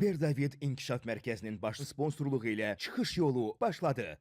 Berdavid İnkişaf Mərkəzinin baş sponsorluğu ilə çıxış yolu başladı.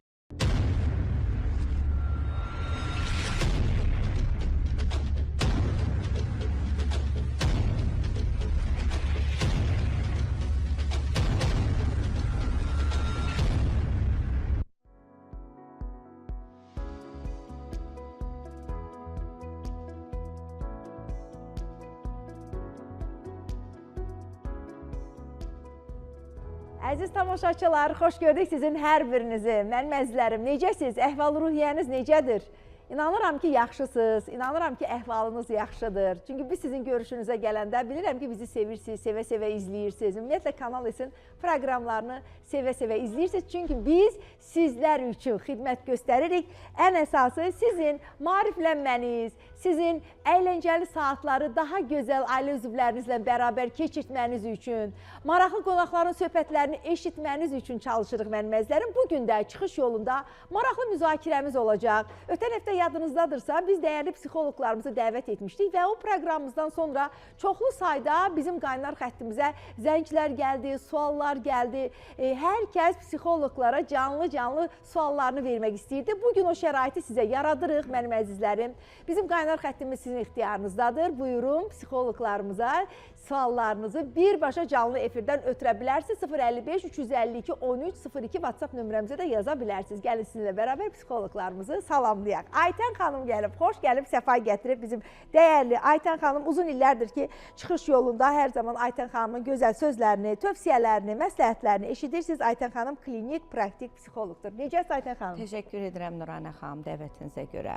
Əziz tamaşaçılar, xoş gördük sizin hər birinizi. Mənim əzizlərim, necəsiz? Əhval-ruhiyyəniz necədir? İnanıram ki, yaxşısınız, inanıram ki, əhvalınız yaxşıdır. Çünki biz sizin görüşünüzə gələndə bilirəm ki, bizi sevirsiniz, sevə-sevə izləyirsiniz. Ümumiyyətlə, Kanal S-in proqramlarını sevə-sevə izləyirsiniz. Çünki biz sizlər üçün xidmət göstəririk. Ən əsası sizin maariflənməniz, sizin əyləncəli saatları daha gözəl ailə üzvlərinizlə bərabər keçirtməniz üçün, maraqlı qonaqların söhbətlərini eşitməniz üçün çalışırıq mənim əzizlərim. Bugün də çıxış yolunda maraqlı müzakirəmiz olacaq. Ötən həftə yadınızdadırsa, biz dəyərli psixoloqlarımızı dəvət etmişdik və o proqramımızdan sonra çoxlu sayda bizim qaynar xəttimizə zənglər gəldi, suallar gəldi. Hər kəs psixoloqlara canlı suallarını vermək istəyirdi. Bugün o şəraiti sizə yaradırıq, mənim əzizlərim. Bizim qaynar xəttimiz sizin ixtiyarınızdadır. Buyurun, psixoloqlarımıza suallarınızı birbaşa canlı efirdən ötürə bilərsiniz. 055-352-1302 WhatsApp nömrəmizə də yaza bilərsiniz. Gəlin sizinlə bərabər psixoloqlarımızı salamlayaq. Aytən xanım gəlib, xoş gəlib, səfa gətirib bizim dəyərli Aytən xanım. Uzun illərdir ki, çıxış yolunda hər zaman Aytən xanımın gözəl sözlərini, tövsiyələrini, məsləhətlərini eşidirsiniz. Aytən xanım klinik, praktik psixoloqdur. Necəsiz Aytən xanım? Təşəkkür edirəm Nuranə xanım dəvətinizə görə.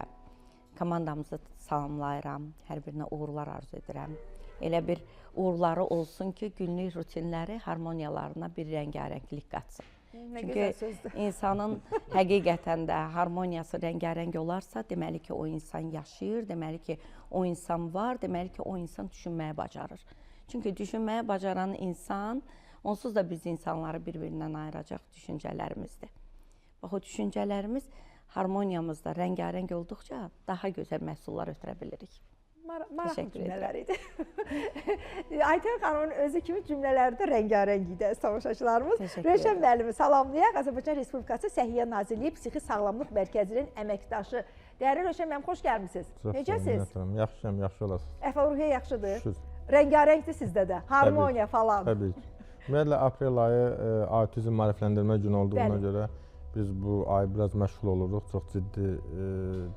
Komandamızı salamlayıram, hər birinə uğurlar arzu edirəm. Elə bir uğurları olsun ki, günlük rutinləri, harmoniyalarına bir rəngarənglik qatsın. Çünki insanın həqiqətən də harmoniyası rəngarəng olarsa, deməli ki, o insan yaşayır, deməli ki, o insan var, deməli ki, o insan düşünməyə bacarır. Çünki düşünməyə bacaran insan, onsuz da biz insanları bir-birindən ayıracaq düşüncələrimizdir. Bax, o düşüncələrimiz harmoniyamızda rəngarəng olduqca daha gözəl məhsullar ötürə bilirik. Maraqlı cümlələr idi. Aytən xanımın özü kimi cümlələri də rəngarəng idi, tamaşaçılarımız. Rövşən müəllimi salamlayaq. Azərbaycan Respublikası Səhiyyə Nazirliyi Psixi Sağlamlıq Mərkəzinin əməkdaşı. Dəyərli Rövşən müəllim, xoş gəlmisiniz. Necəsiz? Yaxşıyam, yaxşı olasınız. Əhval-ruhiyyə yaxşıdır? Rəngarəngdir sizdə də, harmoniya falan. Təbii ki. Ümumiyyətlə, aprel ayı autizm maarifləndirmə günü olduğuna görə biz bu ay biraz məşğul oluruq. Çox ciddi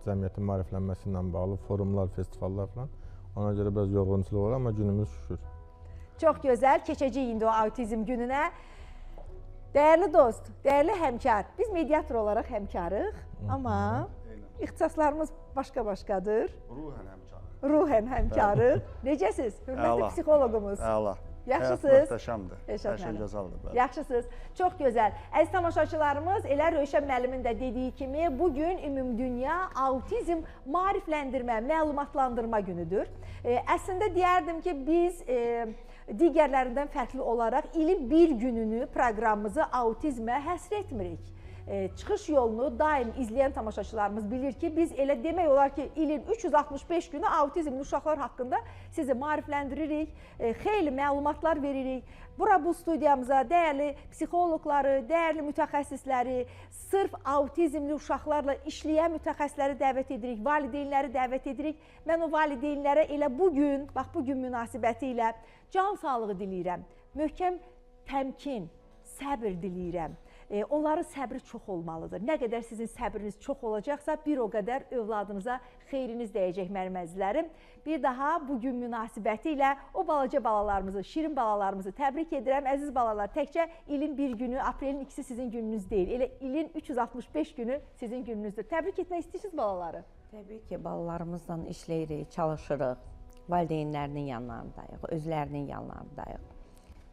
cəmiyyətin maariflənməsi ilə bağlı forumlar, festivallar falan. Ona görə biraz yorğunçuluq olur, amma günümüz şükür. Çox gözəl, keçəcəyik indi o autizm gününə. Dəyərli dost, dəyərli həmkar, biz mediator olaraq həmkarıq, amma ixtisaslarımız başqa-başqadır. Ruhən həmkarıq. Ruhən həmkarıq. Necəsiz? Hörmətli psixoloqumuz. Əla. Yaxşısınız? Həyat möhtəşəmdir. Hər şey gözəldir. Yaxşısınız. Çox gözəl. Əziz tamaşaçılarımız, elə Rövşən müəllimin də dediyi kimi, bugün ümumdünya autizm maarifləndirmə, məlumatlandırma günüdür. Əslində deyərdim ki, biz digərlərindən fərqli olaraq ilin bir gününü proqramımızı autizmə həsr etmirik. Çıxış yolunu daim izləyən tamaşaçılarımız bilir ki, biz elə demək olar ki, ilin 365 günü autizmli uşaqlar haqqında sizi maarifləndiririk, xeyli məlumatlar veririk. Bura bu studiyamıza dəyərli psixoloqları, dəyərli mütəxəssisləri, sırf autizmli uşaqlarla işləyən mütəxəssisləri dəvət edirik, valideynləri dəvət edirik. Mən o valideynlərə elə bugün, bax bugün münasibəti ilə can sağlığı diləyirəm, möhkəm təmkin, səbr diləyirəm. Onların səbri çox olmalıdır. Nə qədər sizin səbriniz çox olacaqsa, bir o qədər övladınıza xeyriniz dəyəcək mənim əzizlərim. Bir daha bugün münasibəti ilə o balaca balalarımızı, şirin balalarımızı təbrik edirəm. Əziz balalar, təkcə ilin bir günü, aprelin ikisi sizin gününüz deyil. Elə ilin 365 günü sizin gününüzdür. Təbrik etmək istəyirsiniz balaları? Təbii ki, balalarımızla işləyirik, çalışırıq. Valideynlərinin yanlarındayıq, özlərinin yanlarındayıq.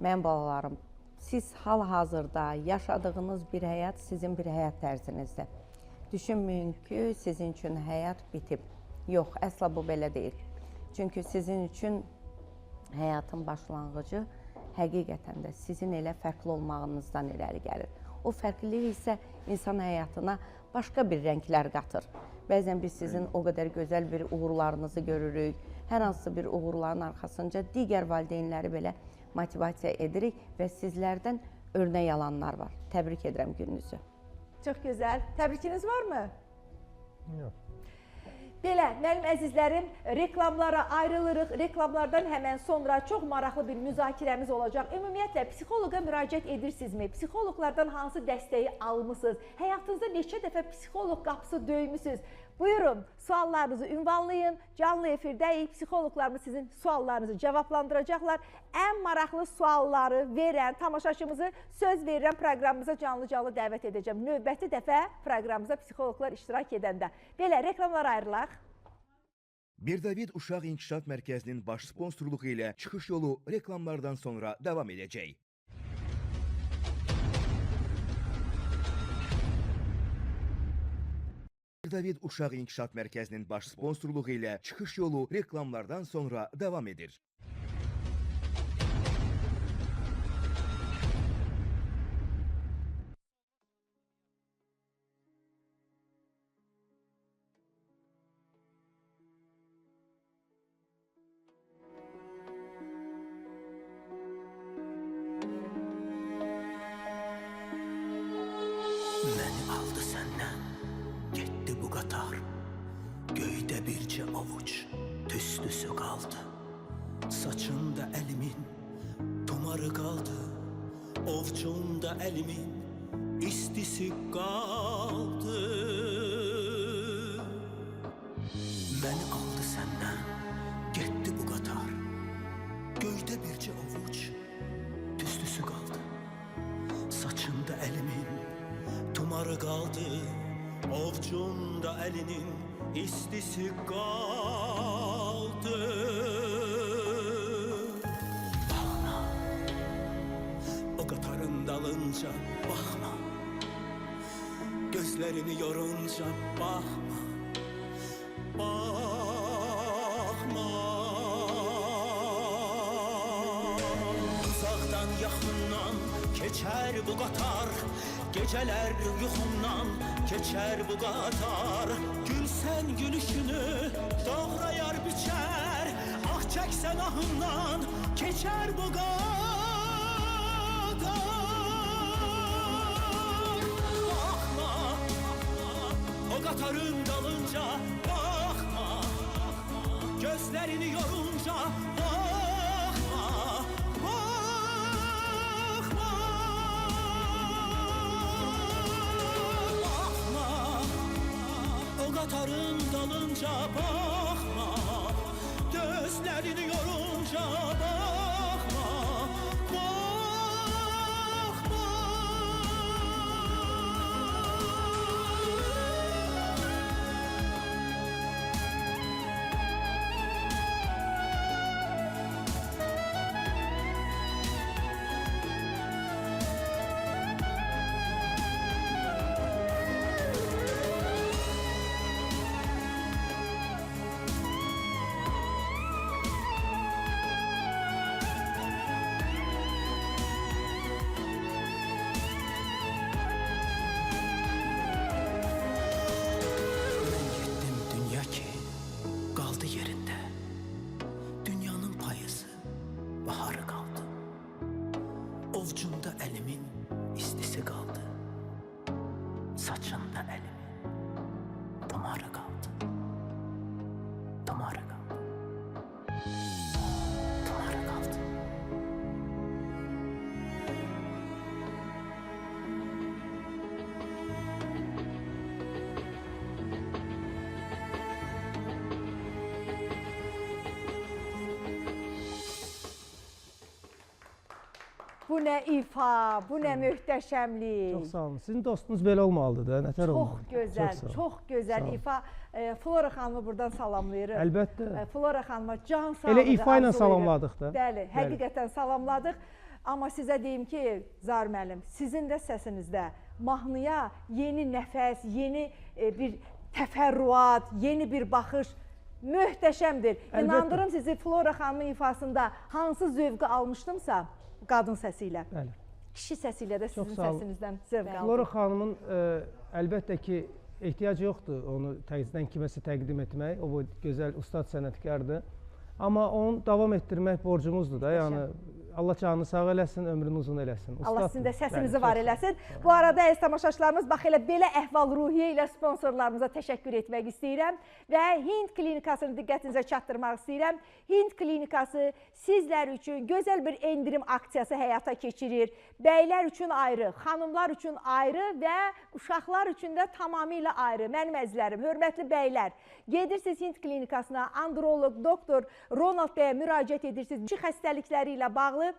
Mənim balalarım, siz hal-hazırda yaşadığınız bir həyat sizin bir həyat tərzinizdir. Düşünməyin ki, sizin üçün həyat bitib. Yox, əsla bu belə deyil. Çünki sizin üçün həyatın başlanğıcı həqiqətən də sizin elə fərqli olmağınızdan irəli gəlir. O fərqlilik isə insan həyatına başqa bir rənglər qatır. Bəzən biz sizin o qədər gözəl bir uğurlarınızı görürük. Hər hansı bir uğurların arxasınca digər valideynləri belə motivasiya edirik və sizlərdən örnək alanlar var. Təbrik edirəm gününüzü. Çox gözəl. Təbrikiniz varmı? Yox. Belə, mənim əzizlərim, reklamlara ayrılırıq. Reklamlardan həmən sonra çox maraqlı bir müzakirəmiz olacaq. Ümumiyyətlə, psixoloqa müraciət edirsinizmi? Psixoloqlardan hansı dəstəyi almısınız? Həyatınızda neçə dəfə psixoloq qapısı döymüsünüz? Buyurun, suallarınızı ünvanlayın. Canlı efirdəyik. Psixoloqlarımız sizin suallarınızı cavablandıracaqlar. Ən maraqlı sualları verən tamaşaçımızı söz verirəm proqramımıza canlı dəvət edəcəm. Növbəti dəfə proqramımıza psixoloqlar iştirak edəndə. Belə, reklamlara ayrılaq. Bir David Uşaq İnkişaf Mərkəzinin baş sponsorluğu ilə çıxış yolu reklamlardan sonra davam edəcək. Bir David Uşaq İnkişaf Mərkəzinin baş sponsorluğu ilə çıxış yolu reklamlardan sonra davam edir. Məni aldı səndən, getdi bu qatar. Göydə bircə ovuc tüstüsü qaldı. Saçımda əlimin tumarı qaldı. Ovcumda əlimin istisi qaldı. Məni aldı səndən, getdi bu qatar. Göydə bircə ovuc tüstüsü qaldı. Saçımda əlimin tumarı qaldı, ovcumda əlinin istisi qaldı. Baxma, o qatarın dalınca baxma, gözlərini yorunca baxma, baxma. Uzaqdan yaxından keçər bu qatar, geceler yuxumdan keçər bu qatar. Gülsən gülüşünü doğrayar biçər, ah çəksən ahından keçər bu qatar. Baxma, o qatarın dalınca baxma, gözlərini yorunca baxma, qatarın dalınca baxma, gözlərini yorunca baxma, baxma. Ovcumda əlimin istisi qaldı, saçımda əlimin tumarı qaldı, tumarı qaldı, tumarı qaldı. Bu nə ifa, bu nə möhtəşəmlik. Çox sağ olun. Sizin dostunuz belə olmalıdır da, nətər olmalı? Çox gözəl, çox gözəl ifa. Flora xanımı buradan salamlayırıq. Əlbəttə. Flora xanıma can sağlığı Elə ifa ilə arzulayırıq. salamladıq da. Bəli, həqiqətən salamladıq. Amma sizə deyim ki, Zar müəllim, sizin də səsinizdə mahnıya yeni nəfəs, yeni bir təfərrüat, yeni bir baxış möhtəşəmdir. İnandırım sizi Flora xanımın ifasında hansı zövqü almışdımsa, qadın səsi ilə. Bəli. Kişi səsi ilə də sizin səsinizdən zövq aldım. Flora xanımın əlbəttə ki, ehtiyac yoxdur onu təzədən kiməsə təqdim etmək. O gözəl ustad sənətkardır. Amma onu davam etdirmək borcumuzdur da. Yəni Allah canını sağ eləsin, ömrünü uzun eləsin. Allah sizin də Ustaddır. səsinizi Bəli, var çox eləsin. Bu arada əziz tamaşaçılarımız, bax elə belə əhval-ruhiyyə ilə sponsorlarımıza təşəkkür etmək istəyirəm və Hind klinikasını diqqətinizə çatdırmaq istəyirəm. Hind klinikası sizlər üçün gözəl bir endirim aksiyası həyata keçirir. Bəylər üçün ayrı, xanımlar üçün ayrı və uşaqlar üçün də tamamilə ayrı. Mənim əzizlərim, hörmətli bəylər, gedirsiniz Hind klinikasına, androloq, doktor Ronald bəyə müraciət edirsiniz. Bu xəstəlikləri ilə bağlı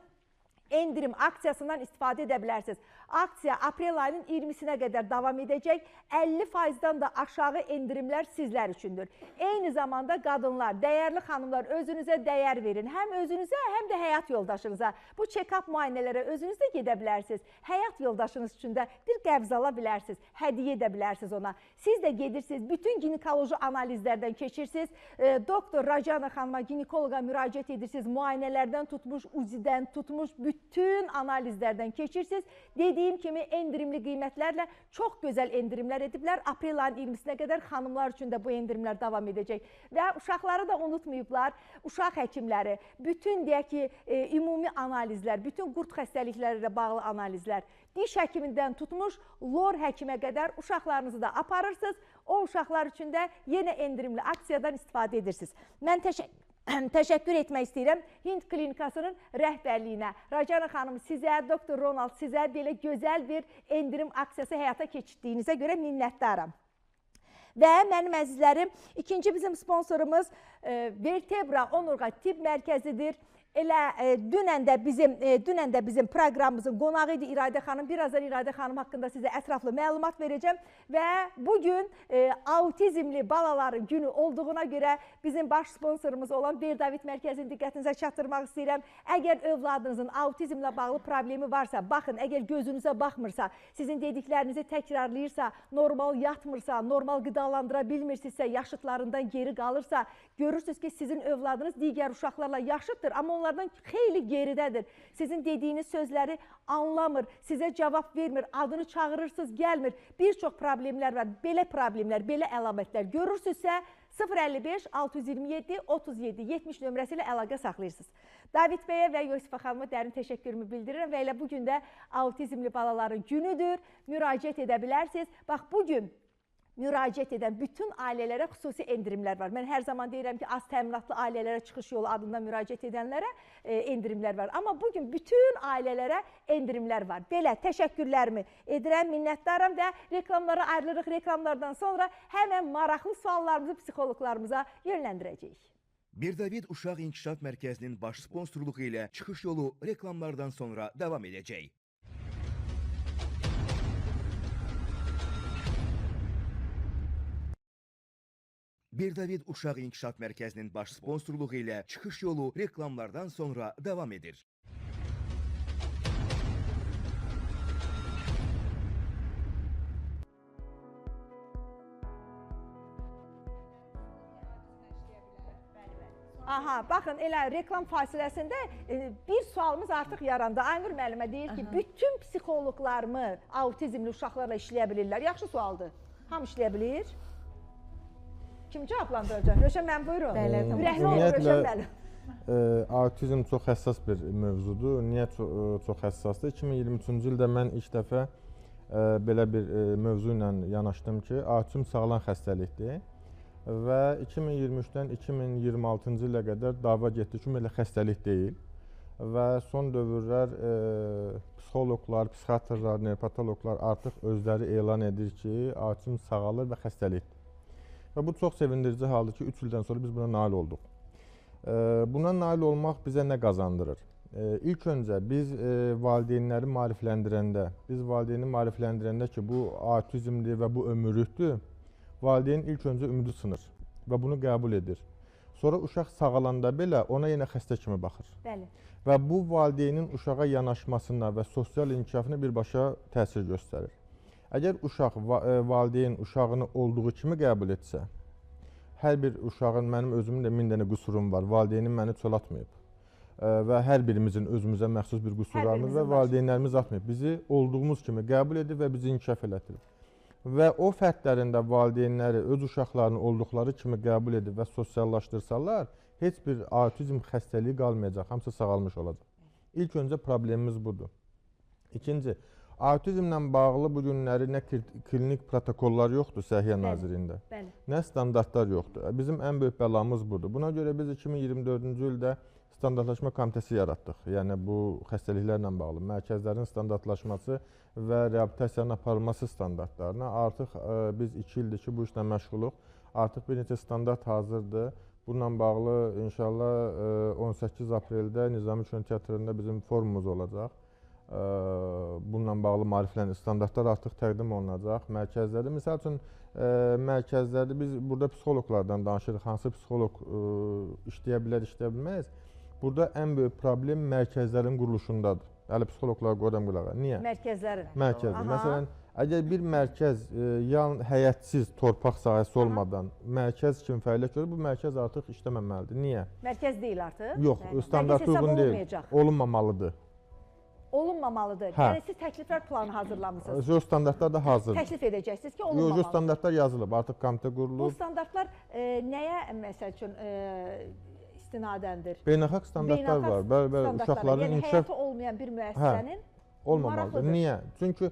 endirim aksiyasından istifadə edə bilərsiniz. Aksiya aprel ayının 20-sinə qədər davam edəcək. 50%-dan da aşağı endirimlər sizlər üçündür. Eyni zamanda qadınlar, dəyərli xanımlar, özünüzə dəyər verin. Həm özünüzə, həm də həyat yoldaşınıza. Bu check-up müayinələrə özünüz də gedə bilərsiniz. Həyat yoldaşınız üçün də bir qəbz ala bilərsiniz. Hədiyyə edə bilərsiniz ona. Siz də gedirsiniz, bütün ginekoloji analizlərdən keçirsiniz. Doktor Rajana xanıma, ginekoloqa müraciət edirsiniz. Müayinələrdən tutmuş, UZI-dən tutmuş, bütün analizlərdən keçirsiniz. Dediyim kimi endirimli qiymətlərlə çox gözəl endirimlər ediblər. Aprel ayının 20-sinə qədər xanımlar üçün də bu endirimlər davam edəcək. Və uşaqları da unutmayıblar. Uşaq həkimləri, bütün deyək ki, ümumi analizlər, bütün qurd xəstəlikləri ilə bağlı analizlər, diş həkimindən tutmuş, lor həkimə qədər uşaqlarınızı da aparırsınız. O uşaqlar üçün də yenə endirimli aksiyadan istifadə edirsiniz. Mən təşəkkür etmək istəyirəm Hind klinikasının rəhbərliyinə. Rajana xanım, sizə, doktor Ronald, sizə belə gözəl bir endirim aksiyası həyata keçirdiyinizə görə minnətdaram. Və mənim əzizlərim, ikinci bizim sponsorumuz Vertebra Onurğa Tibb Mərkəzidir. Elə dünən də bizim proqramımızın qonağı idi İradə xanım. Birazdan İradə xanım haqqında sizə ətraflı məlumat verəcəm. Və bugün autizmli balaların günü olduğuna görə bizim baş sponsorumuz olan Berdavid Mərkəzinin diqqətinizə çatdırmaq istəyirəm. Əgər övladınızın autizmlə bağlı problemi varsa, baxın, əgər gözünüzə baxmırsa, sizin dediklərinizi təkrarlayırsa, normal yatmırsa, normal qidalandıra bilmirsinizsə, yaşıtlarından geri qalırsa, görürsünüz ki, sizin övladınız digər uşaqlarla yaşıddır, amma onlardan xeyli geridədir. Sizin dediyiniz sözləri anlamır, sizə cavab vermir, adını çağırırsınız, gəlmir. Bir çox problemlər var, belə problemlər, belə əlamətlər görürsünüzsə 055 627 37 70 nömrəsi ilə əlaqə saxlayırsınız. David bəyə və Yosifə xanıma dərin təşəkkürümü bildirirəm və elə bugün də autizmli balaların günüdür, müraciət edə bilərsiniz. Bax, bugün müraciət edən bütün ailələrə xüsusi endirimlər var. Mən hər zaman deyirəm ki, az təminatlı ailələrə çıxış yolu adında müraciət edənlərə endirimlər var. Amma bugün bütün ailələrə endirimlər var. Belə təşəkkürlərimi edirəm, minnətdaram və reklamlara ayrılırıq. Reklamlardan sonra həmən maraqlı suallarımızı psixoloqlarımıza yönləndirəcəyik. Berdavid Uşaq İnkişaf Mərkəzinin baş sponsorluğu ilə çıxış yolu reklamlardan sonra davam edəcək. Berdavid Uşaq İnkişaf Mərkəzinin baş sponsorluğu ilə çıxış yolu reklamlardan sonra davam edir. Aha, baxın, elə reklam fasiləsində bir sualımız artıq yarandı. Aynur müəllimə deyir ki, bütün psixoloqlarımı autizmli uşaqlarla işləyə bilirlər. Yaxşı sualdır. Hamı işləyə bilir. Kim cavablandıracaq? Röşən müəllim, buyurun. Ürəkli olun, Röşən müəllim. Autizm çox həssas bir mövzudur. Niyə çox həssasdır? 2023-cü ildə mən ilk dəfə belə bir mövzu ilə yanaşdım ki, autizm sağalan xəstəlikdir. Və 2023-dən 2026-cı ilə qədər dava getdi ki, belə xəstəlik deyil. Və son dövrlər psixoloqlar, psixiatrlar, nevropatoloqlar artıq özləri elan edir ki, autizm sağalır və xəstəlikdir. Və bu çox sevindirici haldır ki, 3 ildən sonra biz buna nail olduq. Buna nail olmaq bizə nə qazandırır? İlk öncə biz valideynləri maarifləndirəndə ki, bu autizmdir və bu ömürlükdür, valideyn ilk öncə ümidi sınır və bunu qəbul edir. Sonra uşaq sağalanda belə ona yenə xəstə kimi baxır. Bəli. Və bu valideynin uşağa yanaşmasına və sosial inkişafına birbaşa təsir göstərir. Əgər valideyn uşağını olduğu kimi qəbul etsə, hər bir uşağın, mənim özümün də 1000 dənə qüsurum var, valideynim məni çölatmayıb və hər birimizin özümüzə məxsus bir qüsurlarımız və valideynlərimiz atmayıb. Bizi olduğumuz kimi qəbul edib və bizi inkişaf elətdirib. Və o fərdlərin də valideynləri öz uşaqlarını olduqları kimi qəbul edib və sosiallaşdırsalar, heç bir autizm xəstəliyi qalmayacaq, hamısı sağalmış olacaq. İlk öncə problemimiz budur. İkinci, autizmlə bağlı bu günləri nə klinik protokollar yoxdur Səhiyyə Nazirliyində, Bəli. nə standartlar yoxdur. Bizim ən böyük bəlamız budur. Buna görə biz 2024-cü ildə standartlaşma komitəsi yaratdıq. Yəni bu xəstəliklərlə bağlı mərkəzlərin standartlaşması və reabilitasiyanın aparılması standartlarına artıq biz 2 ildir ki, bu işlə məşğuluq. Artıq bir neçə standart hazırdır. Bununla bağlı inşallah 18 apreldə Nizami Şən Teatrında bizim forumumuz olacaq. Bununla bağlı maarifləndirilmiş standartlar artıq təqdim olunacaq mərkəzlərdə. Məsəl üçün, mərkəzlərdə biz burada psixoloqlardan danışırıq. Hansı psixoloq işləyə bilər, işləyə bilməz. Burada ən böyük problem mərkəzlərin quruluşundadır. Hələ psixoloqlar qoyuram qulağa. Niyə? Mərkəzlərin. Mərkəzdə. Məsələn, əgər bir mərkəz həyətsiz, torpaq sahəsi olmadan mərkəz kimi fəaliyyət görür, bu mərkəz artıq işləməməlidir. Niyə? Mərkəz deyil artıq. Yox, standart uyğun deyil. Olunmamalıdır. Olunmamalıdır. Hə. Yəni siz təkliflər planı hazırlamısınız. O standartlar da hazırdır. Təklif edəcəksiniz ki, Yox, olunmamalıdır. standartlar yazılıb, artıq komitə Bu qurulub. standartlar nəyə məsəl üçün istinadəndir? Beynəlxalq standartlar var. Bəli, uşaqların yəni inkişaf həyatı olmayan bir müəssisənin olmamalıdır. maraqlıdır. Niyə? Çünki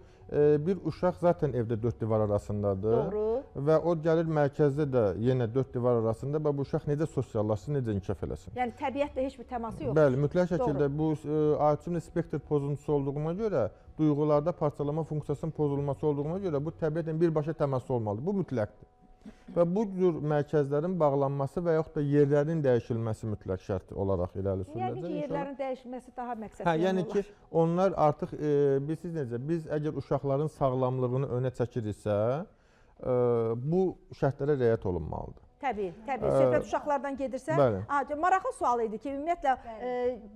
bir uşaq zaten evdə 4 divar arasındadır. Doğru. Və o gəlir mərkəzdə də yenə 4 divar arasında və bu uşaq necə sosiallaşsın, necə inkişaf eləsin. Yəni təbiətlə heç bir təması yoxdur. Bəli, mütləq şəkildə bu autizm spektr pozuntusu olduğuna görə, duyğularda parçalama funksiyasının pozulması olduğuna görə bu təbiətlə birbaşa təması olmalıdır. Bu mütləqdir. Və bu cür mərkəzlərin bağlanması və yaxud da yerlərin dəyişilməsi mütləq şərt olaraq irəli sürüləcək. Yəni ki, yerlərin dəyişilməsi daha məqsədli Hə, yəni olar. ki, onlar artıq bilirsiniz necə, biz əgər uşaqların sağlamlığını önə çəkiriksə, bu şərtlərə riayət olunmalıdır. Təbii, söhbət uşaqlardan gedirsə. Bəli. Maraqlı sual idi ki, ümumiyyətlə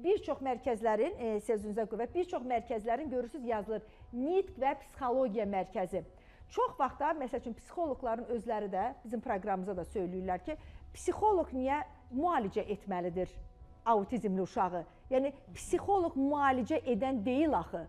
bir çox mərkəzlərin, sözünüzə qüvvət, bir çox mərkəzlərin görürsüz yazılır, nitq və psixologiya mərkəzi. Çox vaxtda, məsəl üçün, psixoloqların özləri də bizim proqramımıza da söyləyirlər ki, psixoloq niyə müalicə etməlidir autizmli uşağı? Yəni, psixoloq müalicə edən deyil axı.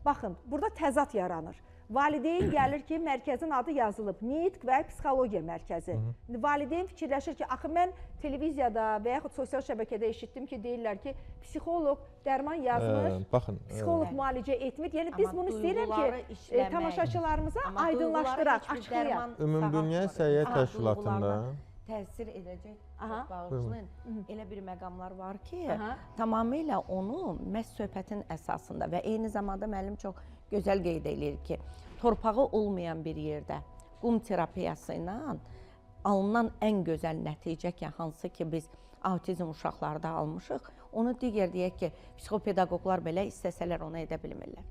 Baxın, burada təzad yaranır. Valideyn gəlir ki, mərkəzin adı yazılıb, nitq və psixologiya mərkəzi. Valideyn fikirləşir ki, axı mən televiziyada və yaxud sosial şəbəkədə eşitdim ki, deyirlər ki, psixoloq dərman yazmır, psixoloq müalicə etmir. Yəni, biz bunu istəyirəm ki, tamaşaçılarımıza aydınlaşdıraq, açıqlayaq. Ümumdünya Səhiyyə Təşkilatında təsir edəcək, bağışlayın, elə bir məqamlar var ki, tamamilə onu məhz söhbətin əsasında və eyni zamanda müəllim çox gözəl qeyd edir ki, torpağı olmayan bir yerdə qum terapiyası ilə alınan ən gözəl nəticə ki, hansı ki biz autizm uşaqlarda almışıq, onu digər deyək ki, psixopedaqoqlar belə istəsələr onu edə bilmirlər.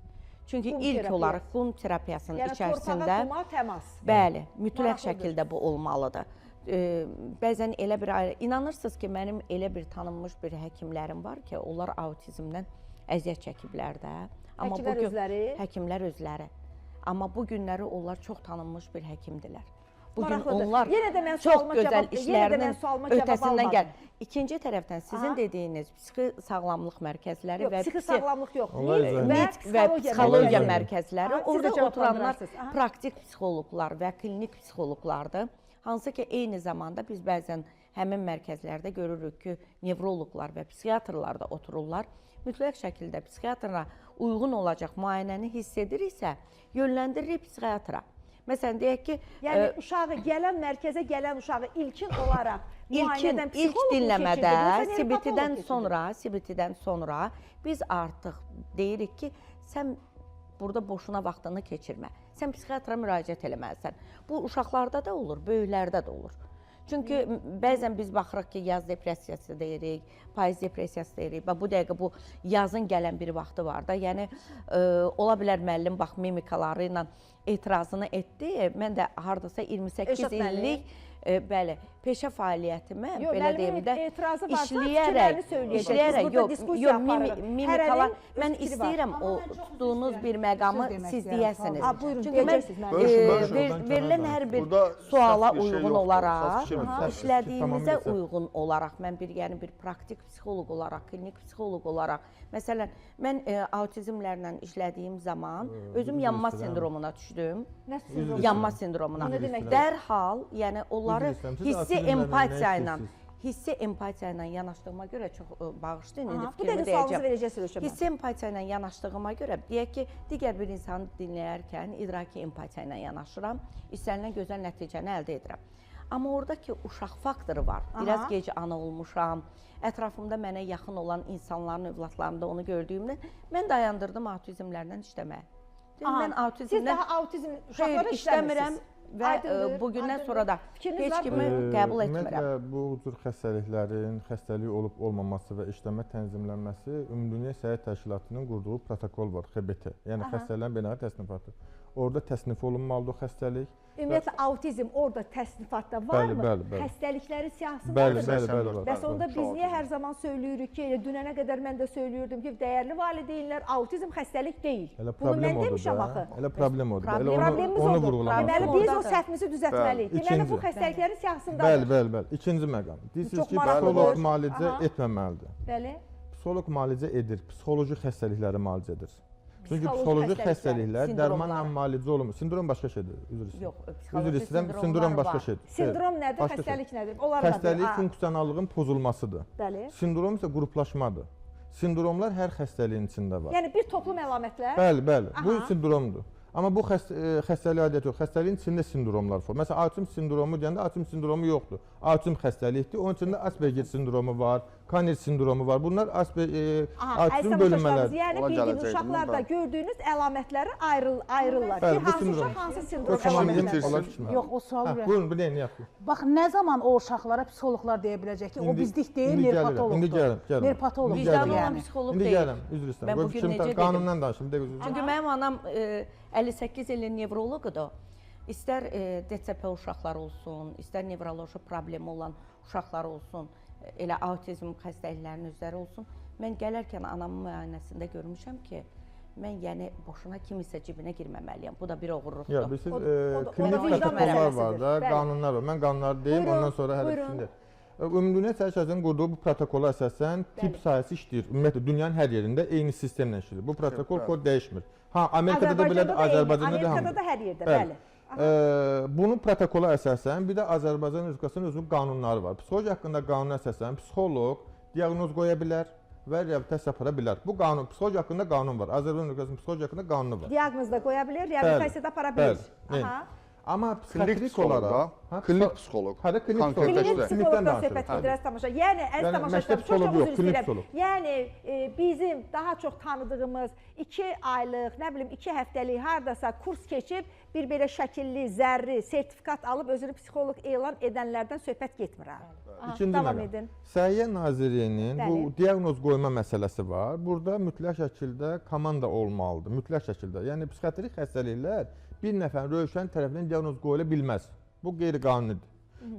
Çünki ilk olaraq qum terapiyasının içərisində, yəni torpağa quma təmas. Bəli, mütləq şəkildə bu olmalıdır. Bəzən elə bir ayrı, inanırsınız ki, mənim elə bir tanınmış bir həkimlərim var ki, onlar autizmdən əziyyət çəkiblər də. Həkimlər özləri? Həkimlər özləri. Amma bu günləri onlar çox tanınmış bir həkimdirlər. Bugün Maraqlıdır. onlar Yenə də mən çox sualıma gözəl cavab- işlərinin ötəsindən gəl. İkinci tərəfdən sizin Aha. dediyiniz psixi sağlamlıq mərkəzləri və psixi sağlamlıq yox, Allah izah nitq və psixologiya mərkəzi. mərkəzləri, Aha, orada siz də oturanlar cavablandırırsınız. Aha. praktik psixoloqlar və klinik psixoloqlardır. Hansı ki, eyni zamanda biz bəzən həmin mərkəzlərdə görürük ki, nevroloqlar və psixiatrlar da otururlar. Mütləq şəkildə psixiatra uyğun olacaq müayinəni hiss ediriksə, yönləndiririk psixiatra. Məsələn, deyək ki, yəni uşağı gələn mərkəzə gələn uşağı ilkin olaraq müayinədən ilk psixoloq dinləmədə, CBT-dən sonra biz artıq deyirik ki, sən burada boşuna vaxtını keçirmə. Sən psixiatra müraciət eləməlisən. Bu uşaqlarda da olur, böyüklərdə də olur. Çünki bəzən biz baxırıq ki, yaz depressiyası deyirik, payız depressiyası deyirik. Bu dəqiqə bu yazın gələn bir vaxtı var da. Yəni, ola bilər müəllim bax mimikaları ilə etirazını etdi. Mən də hardasa 28 illik bəli, peşə fəaliyyətimə belə deyim də işləyərək, mimikalar, mən istəyirəm o tutduğunuz bir məqamı siz deyəsiniz. Çünki mən verilən hər bir suala uyğun olaraq, işlədiyimizə uyğun olaraq, mən bir praktik psixoloq olaraq, klinik psixoloq olaraq, məsələn, mən autizmlərlə işlədiyim zaman özüm yanma sindromuna düşdüm. Yanma sindromuna. Dərhal, yəni onları hissi empatiya ilə, hissi empatiya ilə yanaşdığıma görə çox bağışlayın, indi Bir fikrimi dəqiqə sualınızı deyəcəm. verəcəksiniz Rövşən müəllim. Hissi empatiya ilə yanaşdığıma görə, deyək ki, digər bir insanı dinləyərkən idraki empatiya ilə yanaşıram, istənilən gözəl nəticəni əldə edirəm. Amma oradakı uşaq faktoru var. Biraz gec ana olmuşam, ətrafımda mənə yaxın olan insanların övladlarında onu gördüyümdə mən dayandırdım autizmlərlə işləməyə. Mən Siz autizmlə daha autizm uşaqlara işləmirəm və Aydındır, bugündən aydındır. sonra da Fikriniz heç var kimi mı? qəbul Ümumiyyətlə, etmirəm. bu cür xəstəliklərin xəstəlik olub olmaması və işləmə tənzimlənməsi Ümumdünya Səhiyyə Təşkilatının qurduğu protokol var, XBT. Yəni xəstələrin beynəlxalq təsnifatı. Orada təsnif olunmalıdır xəstəlik. Ümumiyyətlə autizm orada təsnifatda varmı? Bəli. Xəstəliklərin siyahısında Bəli, var. var. Bəs onda biz niyə hər zaman söylüyürük ki, dünənə qədər mən də söylüyordum ki, dəyərli valideynlər, autizm xəstəlik deyil. Elə Bunu mən problem odur demişəm da. axı. Elə problem odur. da. Elə Problemimiz onu odur. vurğulamaq Deməli lazımdır. biz o Oradadır. səhvimizi düzəltməliyik. Deməli bu İkinci. xəstəliklərin siyahısındadır. Bəli. İkinci məqam. Deyirsiniz çox ki, maraqlıdır. psixoloq müalicə Aha. etməməlidir. Bəli. Psixoloq müalicə edir, psixoloji xəstəlikləri müalicə edir. Çünki Psixoloji psixoloji xəstəliklər sindromlar. dərmanla müalicə olunmur. Sindrom başqa şeydir, üzr istəyirəm. Yox, Üzr psixoloji istəyirəm, sindromlar sindrom başqa var. şeydir. Sindrom nədir, Başqa şey. xəstəlik nədir? Onlar nədir? Xəstəlik Aa, funksionallığın pozulmasıdır. Bəli. Sindrom isə qruplaşmadır. Sindromlar hər xəstəliyin içində var. Yəni bir toplum əlamətlər. Bəli, bu Aha. sindromdur. Amma bu xəstəlik adəti yox. Xəstəliyin içində sindromlar var. Məsələn, autizm sindromu deyəndə autizm sindromu yoxdur. Autizm xəstəlikdir. Onun içində Asperger sindromu var, Kanner sindromu var. Bunlar autizm bölünmələri. Yəni Ona bildiyin gələcəkdim uşaqlarda mən. gördüyünüz əlamətləri ayrılırlar. Bəli, Ki, bu hansı sindrom. uşaq hansı sindrom Tamam, əlamətləri. bitirsin. Yox, o sual Hə, verir. buyurun, bir deyin, yaxşı. Bax, nə zaman o uşaqlara psixoloqlar deyə biləcək ki, o İndi- bizlik deyil, indi gəlirəm, nerpatoloqdur. indi gəlirəm. Nerpatoloq İndi Vicdanı gəlirəm. olan yəni. psixoloq İndi deyil. gəlirəm, üzr istəyirəm. Mən Bu bugün şimdi necə dedim? qanundan danışım, bir dəqiqə üzr istəyirəm. Çünki mənim anam 58 ilin nevroloqudur. İstər DCP uşaqlar olsun, istər nevroloji problemi olan uşaqlar olsun, elə autizm xəstəliklərinin üzvləri olsun. Mən gələrkən anamın müayinəsində görmüşəm ki, mən yəni boşuna kimisə cibinə girməməliyəm. Bu da bir oğurluqdur. Ya, bilirsiniz, O da klinik vicdan protokollar məsələsidir. var da, Bəli. qanunlar var. Mən qanunları deyim, Buyurun, ondan sonra hələ buyurun. fikirlər. Ümumdünya Səhiyyə Təşkilatının qurduğu bu protokola əsasən tip sayəsi işləyir. Ümumiyyətlə dünyanın hər yerində eyni sistemlə işləyir. Bu protokol kod dəyişmir. Ha, Amerikada da belədir, Azərbaycanda da Amerikada da hər yerdə, bəli. Bunun protokola əsasən bir də Azərbaycan Respublikasının özünün qanunları var. Psixologiya haqqında qanuna əsasən psixoloq diaqnoz qoya bilər və reabilitasiya apara bilər. Bu qanun, psixologiya haqqında qanun var. Azərbaycan Respublikasının psixologiya haqqında qanunu var. Diaqnoz da qoya bilər, reabilitasiyada apara bilir. Bəli. Aha. Amma Klinik psixoloq psixoloq olaraq, da, klinik psixoloq. Hədə klinik Konkret psixoloq. Klinik Klinik psixoloqdan danışırıq. söhbət gedir, əziz tamaşaçılar. Yəni, əziz Yəni, tamaşaçılar, məktəb çox psixoloqu yox, üzr klinik istəyirəm. psixoloq. Yəni, bizim daha çox tanıdığımız 2 aylıq, nə bilim, 2 həftəlik hardasa kurs keçib, bir belə şəkilli, zərri, sertifikat alıb özünü psixoloq elan edənlərdən söhbət getmir. İkinci Davam məqam. edin. Səhiyyə Nazirliyinin bu Bəli. diaqnoz qoyma məsələsi var. Burada mütləq şəkildə komanda olmalıdır, mütləq şəkildə. Yəni psixiatrik xəstəliklər bir nəfərin rövşən tərəfindən diaqnoz qoyula bilməz. Bu qeyri-qanunidir.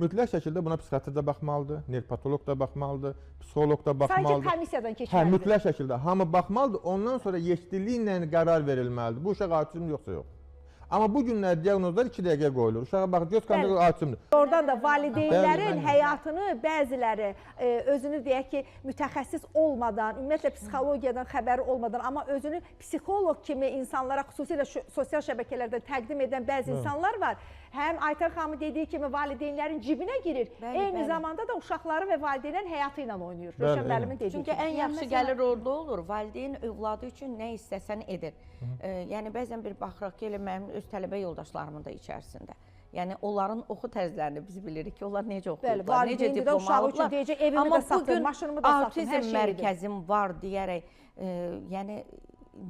Mütləq şəkildə buna psixiatr da baxmalıdır, nerpatoloq da baxmalıdır, psixoloq da Sanki baxmalıdır. komissiyadan Hə, keçməlidir. mütləq şəkildə hamı baxmalıdır. Ondan sonra yetkiliklə qərar verilməlidir. Bu uşaq autizm yoxsa yox. Amma bu günlər diaqnozlar 2 dəqiqə qoyulur. Uşağa baxır, göz Bəli. qandı autizmdir. Oradan da valideynlərin Bəli, həyatını bəziləri özünü deyək ki, mütəxəssis olmadan, ümumiyyətlə psixologiyadan xəbəri olmadan, amma özünü psixoloq kimi insanlara, xüsusilə sosial şəbəkələrdə təqdim edən bəzi insanlar var. Həm Aytən xanımın dediyi kimi valideynlərin cibinə girir, Bəli, eyni bəli. zamanda da uşaqları və valideynlərin həyatı ilə oynayır. Bəli, Rövşən eynən. müəllimin dediyi Çünki kimi. ən yaxşı gəlir orada olur. Valideyn övladı üçün nə istəsən edir. Yəni bəzən bir baxırıq ki, elə mənim öz tələbə yoldaşlarımın da içərisində. Yəni onların oxu tərzlərini biz bilirik ki, onlar necə oxuyurlar, necə valideyn bir də diploma uşağı üçün alırlar. deyəcək, evimi Amma də satın, bugün maşınımı da satın, hər autizm şey edir. mərkəzim var deyərək, yəni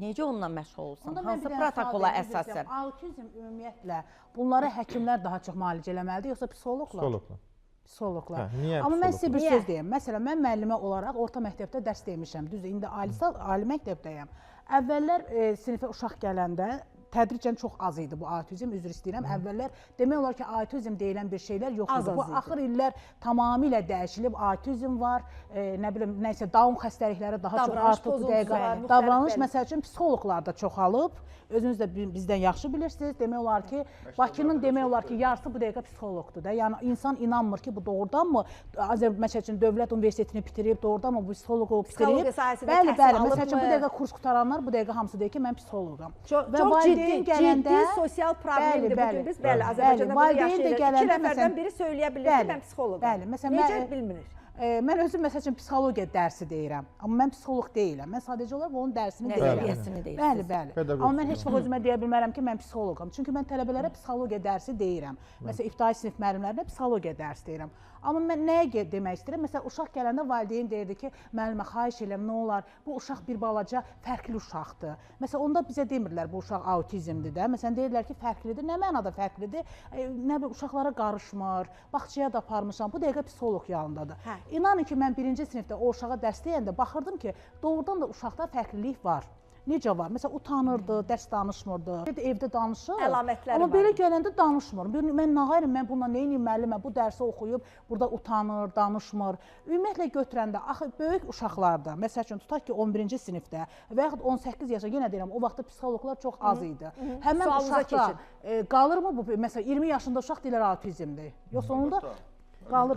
necə onunla məşğul olsun? Onda mən Hansı bir dənə sual protokola verim, üzr əsasən? istəyirəm. Autizm ümumiyyətlə bunları həkimlər daha çox müalicə eləməlidir, yoxsa psixoloqlar? Psixoloqlar. Psixoloqlar. Hə, niyə Amma mən sizə bir psixoloqlar? söz deyim. Məsələn, mən müəllimə olaraq orta məktəbdə dərs demişəm. Düzdür, indi ali məktəbdəyəm. Əvvəllər sinifə uşaq gələndə tədricən çox az idi bu autizm, üzr istəyirəm. Əvvəllər demək olar ki, autizm deyilən bir şeylər yox idi. Bu idi. axır illər tamamilə dəyişilib. Autizm var, nə bilim, nəsə Down xəstəlikləri daha çox Davranış artıq bu pozuntusu dəqiqə. var, müxtəlif, Davranış bəli. məsəl üçün psixoloqlar da çoxalıb. Özünüz də bizdən yaxşı bilirsiniz. Demək olar ki, Bakının demək olar ki, yarısı bu dəqiqə psixoloqdur da. Yəni insan inanmır ki, bu doğrudanmı Azərbaycan üçün Dövlət Universitetini bitirib, doğrudanmı bu psixoloqu Psixologiya bitirib? sahəsində Bəli, təhsil bəli. alıbmı? Məsəl üçün bu dəqiqə kurs qutaranlar bu dəqiqə hamısı deyir ki, mən psixoloqam. Çox ciddi sosial problemdir bugün biz. Bəli, Azərbaycanda bunu yaşayırıq. 2 nəfərdən biri söyləyə bilər ki, mən psixoloqam. Bəli, məsələn, necə bilmirik. Mən özüm məsəl üçün psixologiya dərsi deyirəm. Amma mən psixoloq deyiləm. Mən sadəcə olaraq onun dərsini deyirəm. Nəzəriyyəsini Bəli, deyirsiniz. bəli. Pedaqoq. Amma mən heç vaxt özümə deyə bilmərəm ki, mən psixoloqam. Çünki mən tələbələrə psixologiya dərsi deyirəm. Məsələn, ibtidai sinif müəllimlərinə psixologiya dərsi deyirəm. Amma mən nəyə demək istəyirəm? Məsələn, uşaq gələndə valideyn deyirdi ki, müəllimə xahiş edirəm, nə olar, bu uşaq bir balaca fərqli uşaqdır. Məsələn, onda bizə demirlər bu uşaq autizmdir də. Məsələn, deyirlər ki, fərqlidir. Nə mənada fərqlidir? Nə bilim, uşaqlara qarışmır, bağçaya da aparmışam. Bu dəqiqə psixoloq yanındadır. İnanın ki, mən 1-ci sinifdə o uşağa dərs deyəndə baxırdım ki, doğrudan da uşaqda fərqlilik var. Necə var? Məsələn, utanırdı, dərs danışmırdı. Evdə danışır. Əlamətləri Amma var. belə gələndə danışmır. Mən nə qayırım, mən bununla nə edeyim müəllimə? Bu dərsi oxuyub, burada utanır, danışmır. Ümumiyyətlə götürəndə, axı böyük uşaqlarda, məsəl üçün tutaq ki, 11-ci sinifdə və yaxud 18 yaşa, yenə deyirəm, o vaxtda psixoloqlar çox az idi. Həmin Sualınıza uşaqda qalırmı bu? Məsələn, 20 yaşında uşaq deyirlər autizmdir. Yoxsa onun da qalır. Qalır.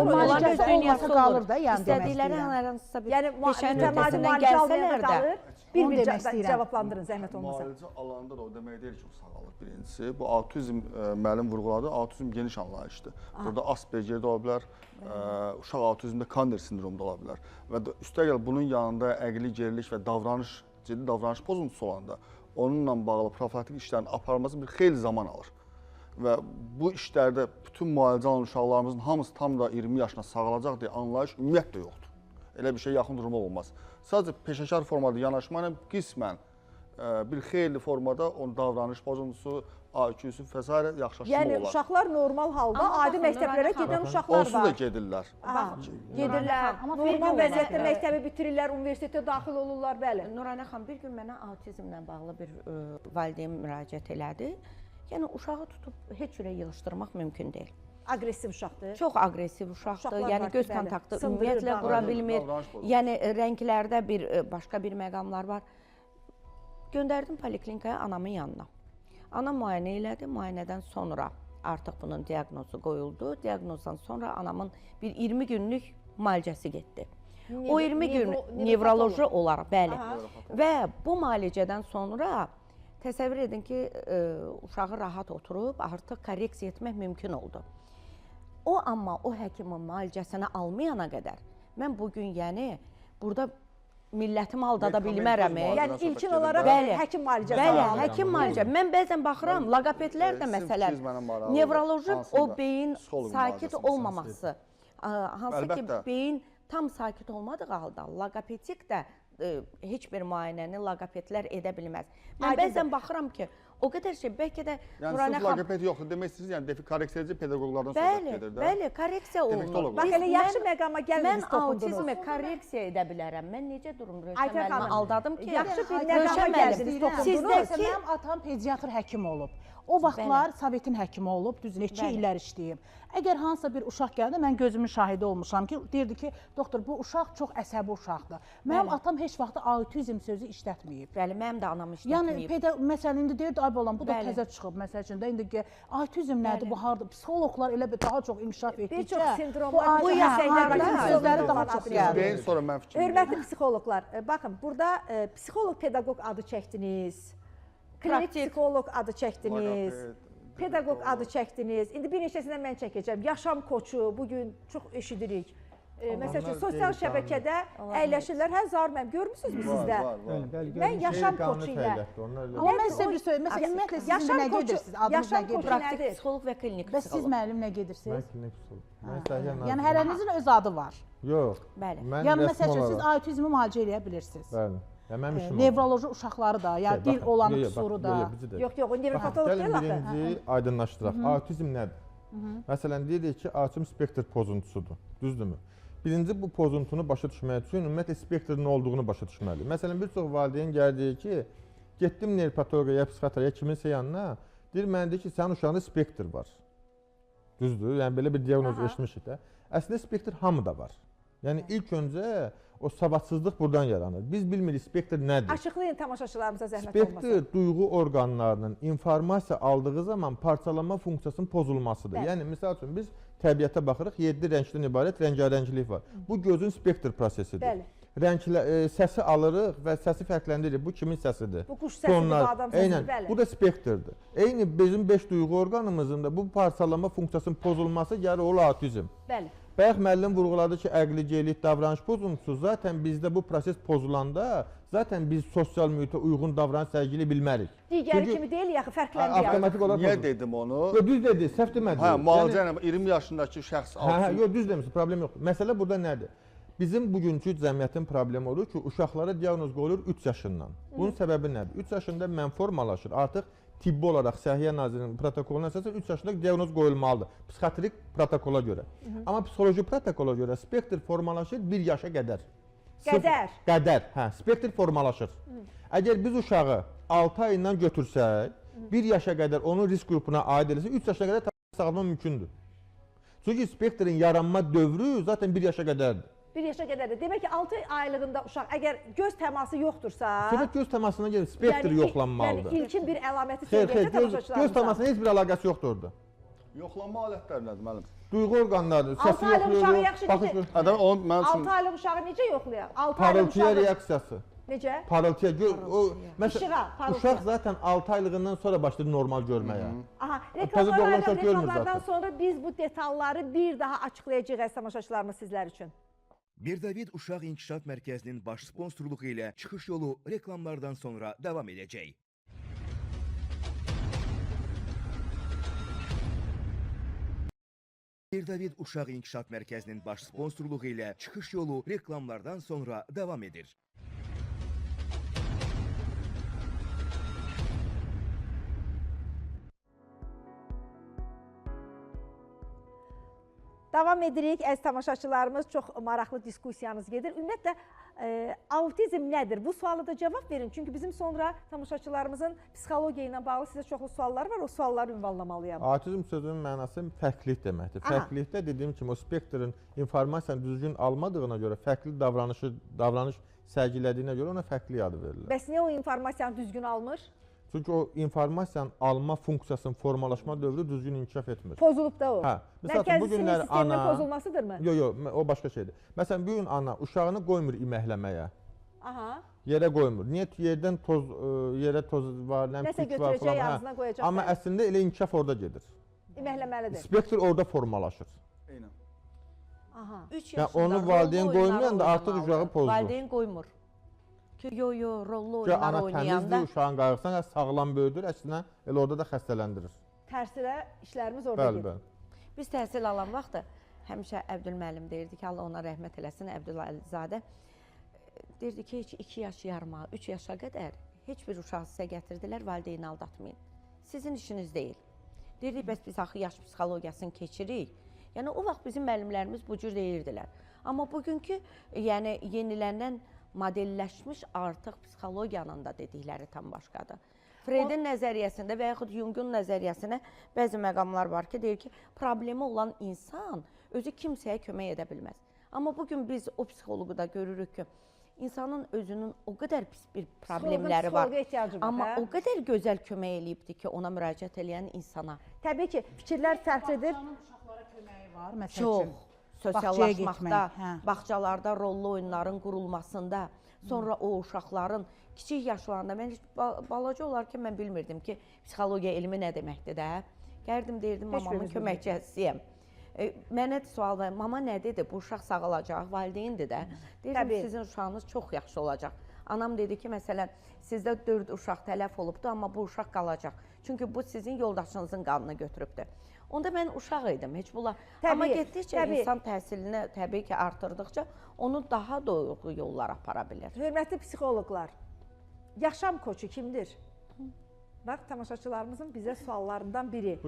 Müalicəsi olmasa qalır da, yəni demək İstədikləri istəyirəm. hansısa bir Yəni peşənin mütəmadi öhdəsindən müalicə almayanda gəlsələr də qalır. Onu Bir-bir demək istəyirəm. cavablandırın zəhmət olmasa. Müalicə alanda da o demək deyil ki, o sağalır birincisi. Bu autizm müəllim vurğuladı. Autizm geniş anlayışdır. Burada Asperger də ola bilər, uşaq autizmdə Kanner sindromu da ola bilər. Və üstəgəl bunun yanında əqli gerilik və ciddi davranış pozuntusu olanda onunla bağlı profilaktik işlərin aparılması bir xeyli zaman alır. Və bu işlərdə bütün müalicə alan uşaqlarımızın hamısı tam da 20 yaşına sağalacaq deyə anlayış ümumiyyətlə yoxdur. Elə bir şey yaxın duruma olmaz. Sadəcə peşəkar formada yanaşma ilə qismən bir xeyli formada onun davranış pozuntusu, IQ-su və s. yaxşılaşma Yəni olar. uşaqlar normal halda Amma adi baxın, məktəblərə Nurayna gedən xanım, uşaqlar Onsuz da var. gedirlər. Gedirlər. Amma Bir gün normal vəziyyətdə olmaqla- məktəbi bitirirlər, universitetə daxil olurlar, bəli. Nurayna xanım bir gün mənə autizmlə bağlı bir valideyn müraciət elədi. Yəni uşağı tutub heç cürə yığışdırmaq mümkün deyil. Aqressiv uşaqdır. Çox aqressiv uşaqdır. Uşaqlar Yəni var ki, göz bəli, kontaktı sındırır, ümumiyyətlə bağırır. qura bilmir. Davranış pozuntusu. Yəni rənglərdə bir başqa bir məqamlar var. Göndərdim poliklinikaya anamın yanına. Ana müayinə elədi. Müayinədən sonra artıq bunun diaqnozu qoyuldu. Diaqnozdan sonra anamın bir 20 günlük müalicəsi getdi. O 20 gün nevroloji olaraq, bəli. Və bu müalicədən sonra təsəvvür edin ki, uşağı rahat oturub artıq korreksiya etmək mümkün oldu. O amma o həkimin müalicəsini almayana qədər mən bu gün yəni burada millətimi aldada bilmərəm. Yəni ilkin olaraq Bəli. həkim müalicəsi. Bəli, almalı. həkim müalicə. Mən bəzən baxıram, loqopedlər də məsələn, nevroloji o beyin sakit olmaması, hansı ki Əlbəttə. beyin tam sakit olmadığı halda loqopedik də heç bir müayinəni loqopedlər edə bilməz. Mən Aydındır. bəzən baxıram ki, o qədər şey, bəlkə də Yəni Nurayna sırf xanım, loqoped yoxdur demək istəyirsiniz, yəni korreksiyacı pedaqoqlardan söhbət bəli, gedir də. bəli, korreksiya olunur. Defektologlar. Bax elə yaxşı məqama gəlmədiniz, Mən toxundunuz. autizmi korreksiya edə bilərəm. Mən necə durum Rövşən Aytən müəllimə xanım, aldadım ki, yaxşı bir Rövşən məqama müəllim, gəldiniz, toxundunuz. sizdəki Mənim atam pediatr həkim olub. O vaxtlar Sovetin həkimi olub, düz neçə Bəli. illər işləyib. Əgər hansısa bir uşaq gəldi, mən gözümün şahidi olmuşam ki, deyirdi ki, doktor, bu uşaq çox əsəbi uşaqdır. Mənim Bəli. atam heç vaxt autizm sözü işlətməyib. bəli, mənim də anam Yəni işlətməyib. məsələn indi deyirdi ay balam bu da Bəli. təzə çıxıb məsəl üçün də indi ki autizm nədir bu harda psixoloqlar elə bir daha çox inkişaf etdikcə çox sindromlar, bu bu şeylər yaşayırlar, sözləri daha çox gəlir. Deyin sonra mən fikrimi Hörmətli psixoloqlar, baxın, burada psixoloq pedaqoq adı çəkdiniz, klinik Praktik. psixoloq adı çəkdiniz, Loqoped, pedaqoq adı çəkdiniz. İndi bir neçəsindən mən çəkəcəm. Yaşam koçu, bugün çox eşidirik. Məsəl üçün, sosial şəbəkədə əyləşirlər. Hə, Zahir müəllim, görmüsünüzmü sizdə? Mən yaşam koçu ilə. Amma mən sizə bir söyləyim. Məsələn, ümumiyyətlə siz yaşam nə koçu- gedirsiniz? Adınız nə yaşam gedir? koçu Praktik nədir? psixoloq və klinik Bəs siz psixoloq. müəllim nə gedirsiniz? Mən klinik psixoloq. Yəni hərənizin öz adı var. Yox. Bəli. Mən Yəni rəsmi məsəl üçün siz olaraq- autizmi müalicə edə bilirsiniz. Bəli. Ya mənim işim Nevroloji uşaqları da, ya dil olan qüsuru da. Yox, yox, o nevropatoloq Gəlin deyil axı. birinci aydınlaşdıraq. Autizm nədir? Məsələn, deyirik ki, autizm spektr pozuntusudur. Düzdürmü? Birinci bu pozuntunu başa düşmək üçün ümumiyyətlə spektrin nə olduğunu başa düşməliyik. Məsələn, bir çox valideyn gəlir deyir ki, getdim nevropatoloqa ya psixiatraya kiminsə yanına, deyir mənə deyir ki, sənin uşağında spektr var. Düzdür? Yəni belə bir diaqnoz eşitmişik də. Əslində spektr hamıda var. Yəni ilk öncə o savadsızlıq buradan yaranır. Biz bilmirik spektr nədir. Açıqlayın tamaşaçılarımıza zəhmət olmasa. Spektr duyğu orqanlarının informasiya aldığı zaman parçalanma funksiyasının pozulmasıdır. Bəli. Yəni misal üçün biz təbiətə baxırıq, 7 rəngdən ibarət rəngarənglik var. Bu gözün spektr prosesidir. Bəli. Səsi alırıq və səsi fərqləndiririk. Bu kimin səsidir? Bu kuş səsidir, bu adam səsidir, Eynən, bəli. bu da spektrdir. Eyni bizim 5 duyğu orqanımızın da bu parçalanma funksiyasının pozulması gəlir o autizm. Bəli. Bayaq müəllim vurğuladı ki, əqli geylik, davranış pozuntusu zaten bizdə bu proses pozulanda zaten biz sosial mühitə uyğun davranış sərgiləyə bilmərik. Digəri kimi deyil, yaxı fərqləndirir. Avtomatik olaraq Niyə pozulur. dedim onu? Yox, düz dedi, səhv demədi. Hə, müalicə ilə 20 yaşındakı şəxs Hə, yox, düz demirsən, problem yoxdur. Məsələ burada nədir? Bizim bugünkü cəmiyyətin problemi odur ki, uşaqlara diaqnoz qoyulur 3 yaşından. Bunun səbəbi nədir? 3 yaşında mən formalaşır. Artıq tibbi olaraq Səhiyyə Nazirliyinin protokoluna əsasən 3 yaşında diaqnoz qoyulmalıdır. Psixiatrik protokola görə. Amma psixoloji protokola görə spektr formalaşır 1 yaşa qədər. Qədər. Qədər, hə, spektr formalaşır. Əgər biz uşağı 6 ayından götürsək, 1 yaşa qədər onun risk qrupuna aid edilsə, 3 yaşına qədər sağalma mümkündür. Çünki spektrin yaranma dövrü zaten 1 yaşa qədərdir. 1 yaşa qədərdir. Demək ki, 6 aylığında uşaq əgər göz təması yoxdursa, Söhbət göz təmasına gəlir, spektr yoxlanmalıdır. Yəni ilkin bir əlaməti Xeyr, söyləyəcək göz təmasına heç bir əlaqəsi yoxdur orada. yoxlanma alətləri nədir müəllim? Duyğu orqanlarıdır, 6 səsi aylıq uşağı yoxlayır, yaxşı baxış necə? Adam onun mənim 6 üçün aylıq uşağı necə yoxlayaq? 6 aylıq parıltıya uşağı reaksiyası. necə? Parıltıya, İşığa, parıltıya. uşaq zaten 6 aylığından sonra başlayır normal görməyə. Aha, Təzə doğulan uşaq görmür reklamlardan zaten. sonra biz bu detalları bir daha açıqlayacağıq əziz tamaşaçılarımız sizlər üçün. Mirdavid Uşaq İnkişaf Mərkəzinin baş sponsorluğu ilə çıxış yolu reklamlardan sonra davam edəcək. Mirdavid Uşaq İnkişaf Mərkəzinin baş sponsorluğu ilə çıxış yolu reklamlardan sonra davam edir. Davam edirik, əziz tamaşaçılarımız, çox maraqlı diskussiyanız gedir. Ümumiyyətlə, autizm nədir? Bu sualı da cavab verin. Çünki bizim sonra tamaşaçılarımızın psixologiya ilə bağlı sizə çoxlu suallar var, o sualları ünvanlamalıyam. Autizm sözünün mənası fərqlilik deməkdir. Fərqlilikdə dediyim kimi o spektrin informasiyanı düzgün almadığına görə, fərqli davranış sərgilədiyinə görə ona fərqli adı verilir. Bəs niyə o informasiyanı düzgün almır? Çünki o informasiyanın alma funksiyasının formalaşma dövrü düzgün inkişaf etmir. Pozulub da o. Hə, Mərkəzi sinir sisteminin pozulmasıdırmı? Yox, o başqa şeydir. Məsələn, bir gün ana uşağını qoymur iməkləməyə. Aha. Yerə qoymur. Niyə? Yerdən yerə toz var, Nəsə küt var götürəcək, falan. ağzına qoyacaq. Amma əslində elə inkişaf orada gedir. İməkləməlidir. Spektr orada formalaşır. eynən. Aha. 3 Yəni yaşında onu valideyn rollu oyunları qoymayan da artıq oynamalıdır. uşağı pozdu. Valideyn qoymur. Ki, yo, rollu Ki, oyunlar ana oynayanda təmizdir, uşağın qayğısına sağlam böyüdür, əksinə elə orada da xəstələndirir. Tərsinə işlərimiz orada Bəli, gedir. bəli. biz təhsil alan vaxt həmişə Əbdül müəllim deyirdi ki, Allah ona rəhmət eləsin, Əbdüləlizadə deyirdi ki, heç 2 yaş yarıma, 3 yaşa qədər heç bir uşağı sizə gətirdilər, valideyni aldatmayın. Sizin işiniz deyil. Deyirdik, bəs biz axı yaş psixologiyasını keçirik. Yəni o vaxt bizim müəllimlərimiz bu cür deyirdilər. Amma bugünkü, yəni yenilənən modelləşmiş artıq psixologiyanın da dedikləri tam başqadır. Freydin nəzəriyyəsində və yaxud Jungun nəzəriyyəsinə bəzi məqamlar var ki, deyir ki, problemi olan insan özü kimsəyə kömək edə bilməz. Amma bugün biz o psixoloqu da görürük ki, insanın özünün o qədər pis bir problemləri var. Amma o qədər gözəl kömək eləyibdir ki, ona müraciət edən insana. Təbii ki, fikirlər fərqlidir. Uşaqlara köməyi var, məsəl Çox. üçün. Sosiallaşmaqda, Hə. bağçalarda rollu oyunların qurulmasında, sonra o uşaqların kiçik yaşlarında, mən heç balaca olarkən mən bilmirdim ki, psixologiya elmi nə deməkdir də. Gəldim, deyirdim, mamamın köməkçisiyəm. Mənə sual verir, mama nə dedi, bu uşaq sağalacaq, valideyndir də. Deyirdim, sizin uşağınız çox yaxşı olacaq. Anam dedi ki, məsələn, sizdə 4 uşaq tələf olubdur, amma bu uşaq qalacaq. Çünki bu sizin yoldaşınızın qanını götürübdür. Onda mən uşaq idim, heç bunlar. Amma getdikcə insan təhsilini təbii ki artırdıqca onu daha doğru yollara apara bilir. Hörmətli psixoloqlar, yaşam koçu kimdir? Bax, tamaşaçılarımızın bizə suallarından biri.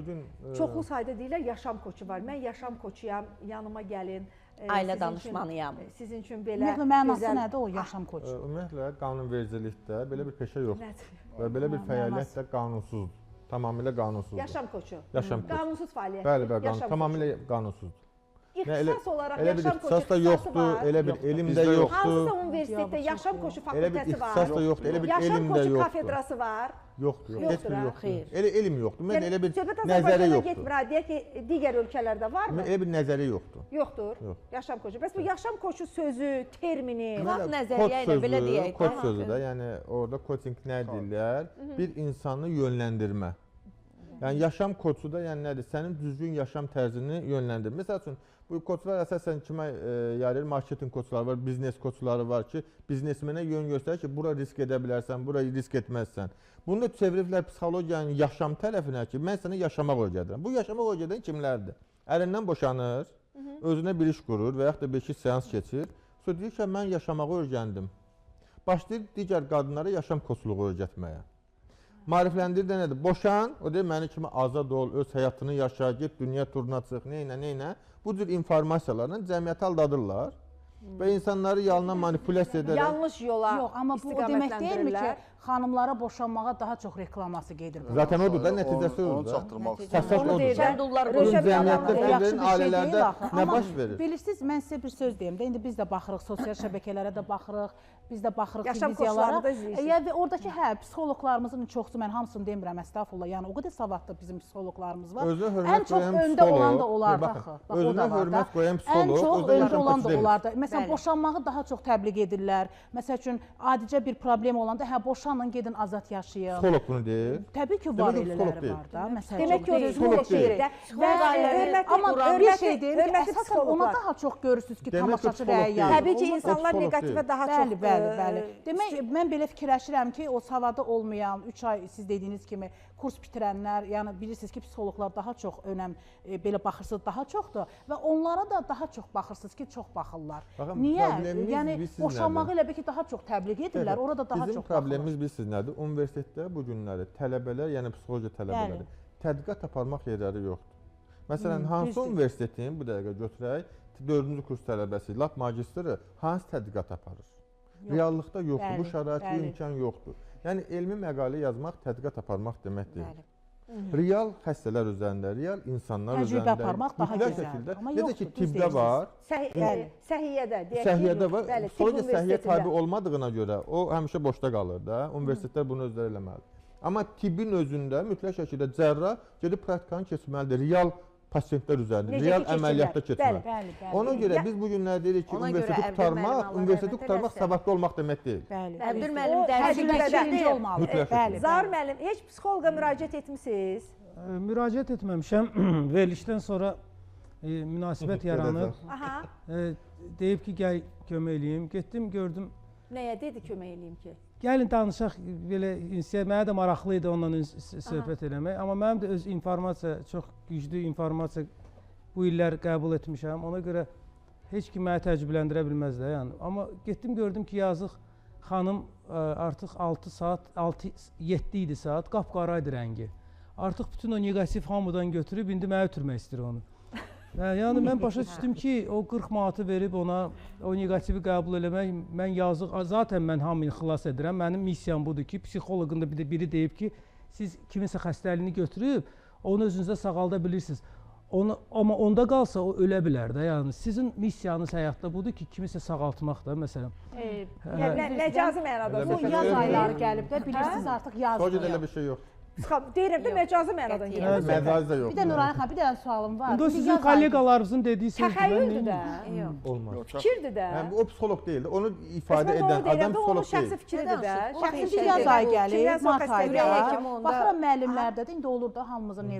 Çoxlu sayda deyirlər, yaşam koçu var. Mən yaşam koçuyam, yanıma gəlin. Ailə danışmanıyam. Sizin üçün belə Ümumiyyətlə, mənası nədir o yaşam koçu? Ümumiyyətlə, qanunvericilikdə belə bir peşə yoxdur. Və belə bir fəaliyyət də qanunsuzdur. Tamamilə qanunsuzdur. Yaşam koçu. Yaşam koçu. Qanunsuz fəaliyyət. Bəli, bəli, tamamilə qanunsuzdur. İxtisas olaraq elə bir yaşam koçu ixtisas da yoxdur, elə bir elm də yoxdur. Hansısa universitetdə yaşam koçu Elə bir fakültəsi var. ixtisas da yoxdur, elə bir elm də Yaşam koçu yoxdur. kafedrası var. Yoxdur, heç bir yoxdur. Xeyr. Elə elm yoxdur. Mən elə bir söhbət nəzərə Azərbaycana yoxdur. getmir, deyək ki, digər ölkələrdə varmı? Elə bir nəzərə yoxdur. Yoxdur. Yox. Yaşam koçu. Bəs bu yaşam koçu sözü, termini, Bax, nəzəriyyə ilə belə deyək. Koç sözü də, yəni orada coaching nə deyirlər? Bir insanı yönləndirmə. Yəni yaşam koçu da yəni nədir? Sənin düzgün yaşam tərzini yönləndirir. Məsəl üçün Bu koçlar əsasən kimə yarayır? Marketinq koçları var, biznes koçları var ki, biznesmenə yön göstərir ki, bura risk edə bilərsən, bura risk etməzsən. Bunu da çeviriblər psixologiyanın yaşam tərəfinə ki, mən sənə yaşamaq öyrədirəm. Bu yaşamaq öyrədən kimlərdir? Ərindən boşanır, özünə bir iş qurur və yaxud da bir iki seans keçir. Sonra deyir ki, mən yaşamağı öyrəndim. Başlayır digər qadınlara yaşam koçluğu öyrətməyə. Maarifləndirir də nədir? Boşan, o deyir, məni kimi azad ol, öz həyatını yaşa, get dünya turuna çıx, neynə. Bu cür informasiyalarla cəmiyyəti aldadırlar və insanları yalına manipulyasiya edərək... Yanlış yola Yox, amma bu o demək deyilmi ki, xanımlara boşanmağa daha çox reklaması gedir. Zaten odur da, nəticəsi odur Onu da. çatdırmaq Səsət istəyirəm. odur da. Dullar Bunun Röşən cəmiyyətdə Məmmədov fərqlərin ailələrdə nə baş verir? Bilirsiniz, mən sizə bir söz deyim də, indi biz də baxırıq, sosial şəbəkələrə də baxırıq, biz də baxırıq Yaşam televiziyalara. koçlarını da izləyirsiniz. Yəni oradakı psixoloqlarımızın çoxsu, mən hamısını demirəm, əstəğfurullah, yəni o qədər savadlı bizim psixoloqlarımız var. Özünə Ən hörmət çox qoyan öndə olan da psixoloq, olardı baxın, axı. Bax, o özünə da var da. hörmət qoyan Ən psixoloq, çox özünə öndə yaşam olan koçu da demir. olardı. Məsələn, Bəli. boşanmağı daha çox təbliğ edirlər. Məsəl üçün, adicə bir problem olanda, hə, boşanın, gedin azad yaşayın. Psixoloq bunu deyir. Təbii ki, var Demək o psixoloq elələri deyil. var da. Məsələn, Demək ki, o deyil. özünü deyir də. Amma bir şey deyim ki, hörmətli əsasən psixoloqlar. ona daha çox görürsünüz ki, Demək ki, tamaşaçı psixoloq rəy deyil. yazır. Təbii ki, O insanlar psixoloq neqativə deyil. daha çox... Bəli. Demək, mən belə fikirləşirəm ki, o savadı olmayan, 3 ay siz dediyiniz kimi kurs bitirənlər, yəni bilirsiniz ki, psixoloqlar daha çox önəm, belə baxırsınız, daha çoxdur və onlara da daha çox baxırsınız ki, çox baxırlar. Baxın, Niyə? problemimiz Yəni, bilirsiniz boşanmağı nədir? elə bir ki, daha çox təbliğ edirlər, orada daha Bizim çox problemimiz bilirsiniz nədir? Universitetdə bu günləri tələbələr, yəni psixologiya tələbələri, tədqiqat aparmaq yerləri yoxdur. Məsələn, hansı düzdür. universitetin, bu dəqiqə götürək, 4-cü kurs tələbəsi, lap magistri, hansı tədqiqat aparır? Reallıqda yoxdur, bu Bəli, şəraitli bəli. imkan yoxdur. Yəni, elmi məqalə yazmaq, tədqiqat aparmaq demək deyil. Real xəstələr üzərində, real insanlar Təcrübə üzərində, aparmaq daha mütləq gözəldir. şəkildə, Amma necə ki, yoxdur, düz tibbdə deyirsiniz. var, Səhiyyədə, deyək ki, səhiyyədə var, bəli, tibb psixologiya səhiyyə universitetində. tabi olmadığına görə o həmişə boşda qalır da. Universitetlər bunu özləri eləməlidir. Amma tibbin özündə mütləq şəkildə cərrah gedib praktikanı keçməlidir. Real pasientlər üzərində, Necə ki, real keçirlər. əməliyyatda keçməlidir. Bəli. Ona görə biz bu günlər deyirik ki, Ona görə universiteti Əbdül qurtarmaq, müəllim Allah universiteti rəhmət qurtarmaq eləsin. savadlı olmaq demək deyil. Bəli. Əbdül düzdür. müəllim O dərəcədə Təcrübəçi olmalı. Mütləq Bəli. Zahir müəllim, heç psixoloqa müraciət etmisiniz? Müraciət etməmişəm. Verilişdən sonra münasibət yaranıb. Aha. Deyib ki, gəl kömək eləyim. Getdim, gördüm. Nəyə dedi kömək eləyim ki? Gəlin danışaq, belə mənə də maraqlı idi onunla söhbət eləmək. Amma mənim də öz informasiya, çox güclü informasiya bu illər qəbul etmişəm. Ona görə heç kim məni təcrübələndirə bilməz də. Yəni. Amma getdim, gördüm ki, yazıq xanım artıq 6 saat, 7 idi saat, qapqara idi rəngi. Artıq bütün o neqativ hamıdan götürüb, indi mənə ötürmək istəyir onu. Yəni mən başa düşdüm ki, o 40 manatı verib ona o neqativi qəbul eləmək, mən yazıq, zaten mən hamını xilas edirəm. Mənim missiyam budur ki, psixoloqun da biri deyib ki, siz kiminsə xəstəliyini götürüb, onu özünüzə sağalda bilirsiniz. Amma onda qalsa o ölə bilər də. Yəni sizin missiyanız həyatda budur ki, kimisə sağaltmaq da məsələn. Məcazi mənada. Bu yaz ayları gəlib də, bilirsiniz artıq yaz. Psixologiyada elə bir şey yoxdur. Deyirəm də məcazi mənadan gedir. Məcazi də Bir də yoxdur. Nurayın xanım, bir dənə sualım var. İndi sizin kolleqalarınızın dediyi sözdür. Təxəyyüldür də. Olmaz. Fikirdir də. Yəni, o psixoloq deyil, onu ifadə Mən onu edən deyirəm adam də, onun psixoloq şəxsi deyil. fikridir də. Şəxsi Bir yaz ay gəlir, mart ayı ürək gəlir. həkimi onda. Baxıram müəllimlərdə də indi olur da hamımızın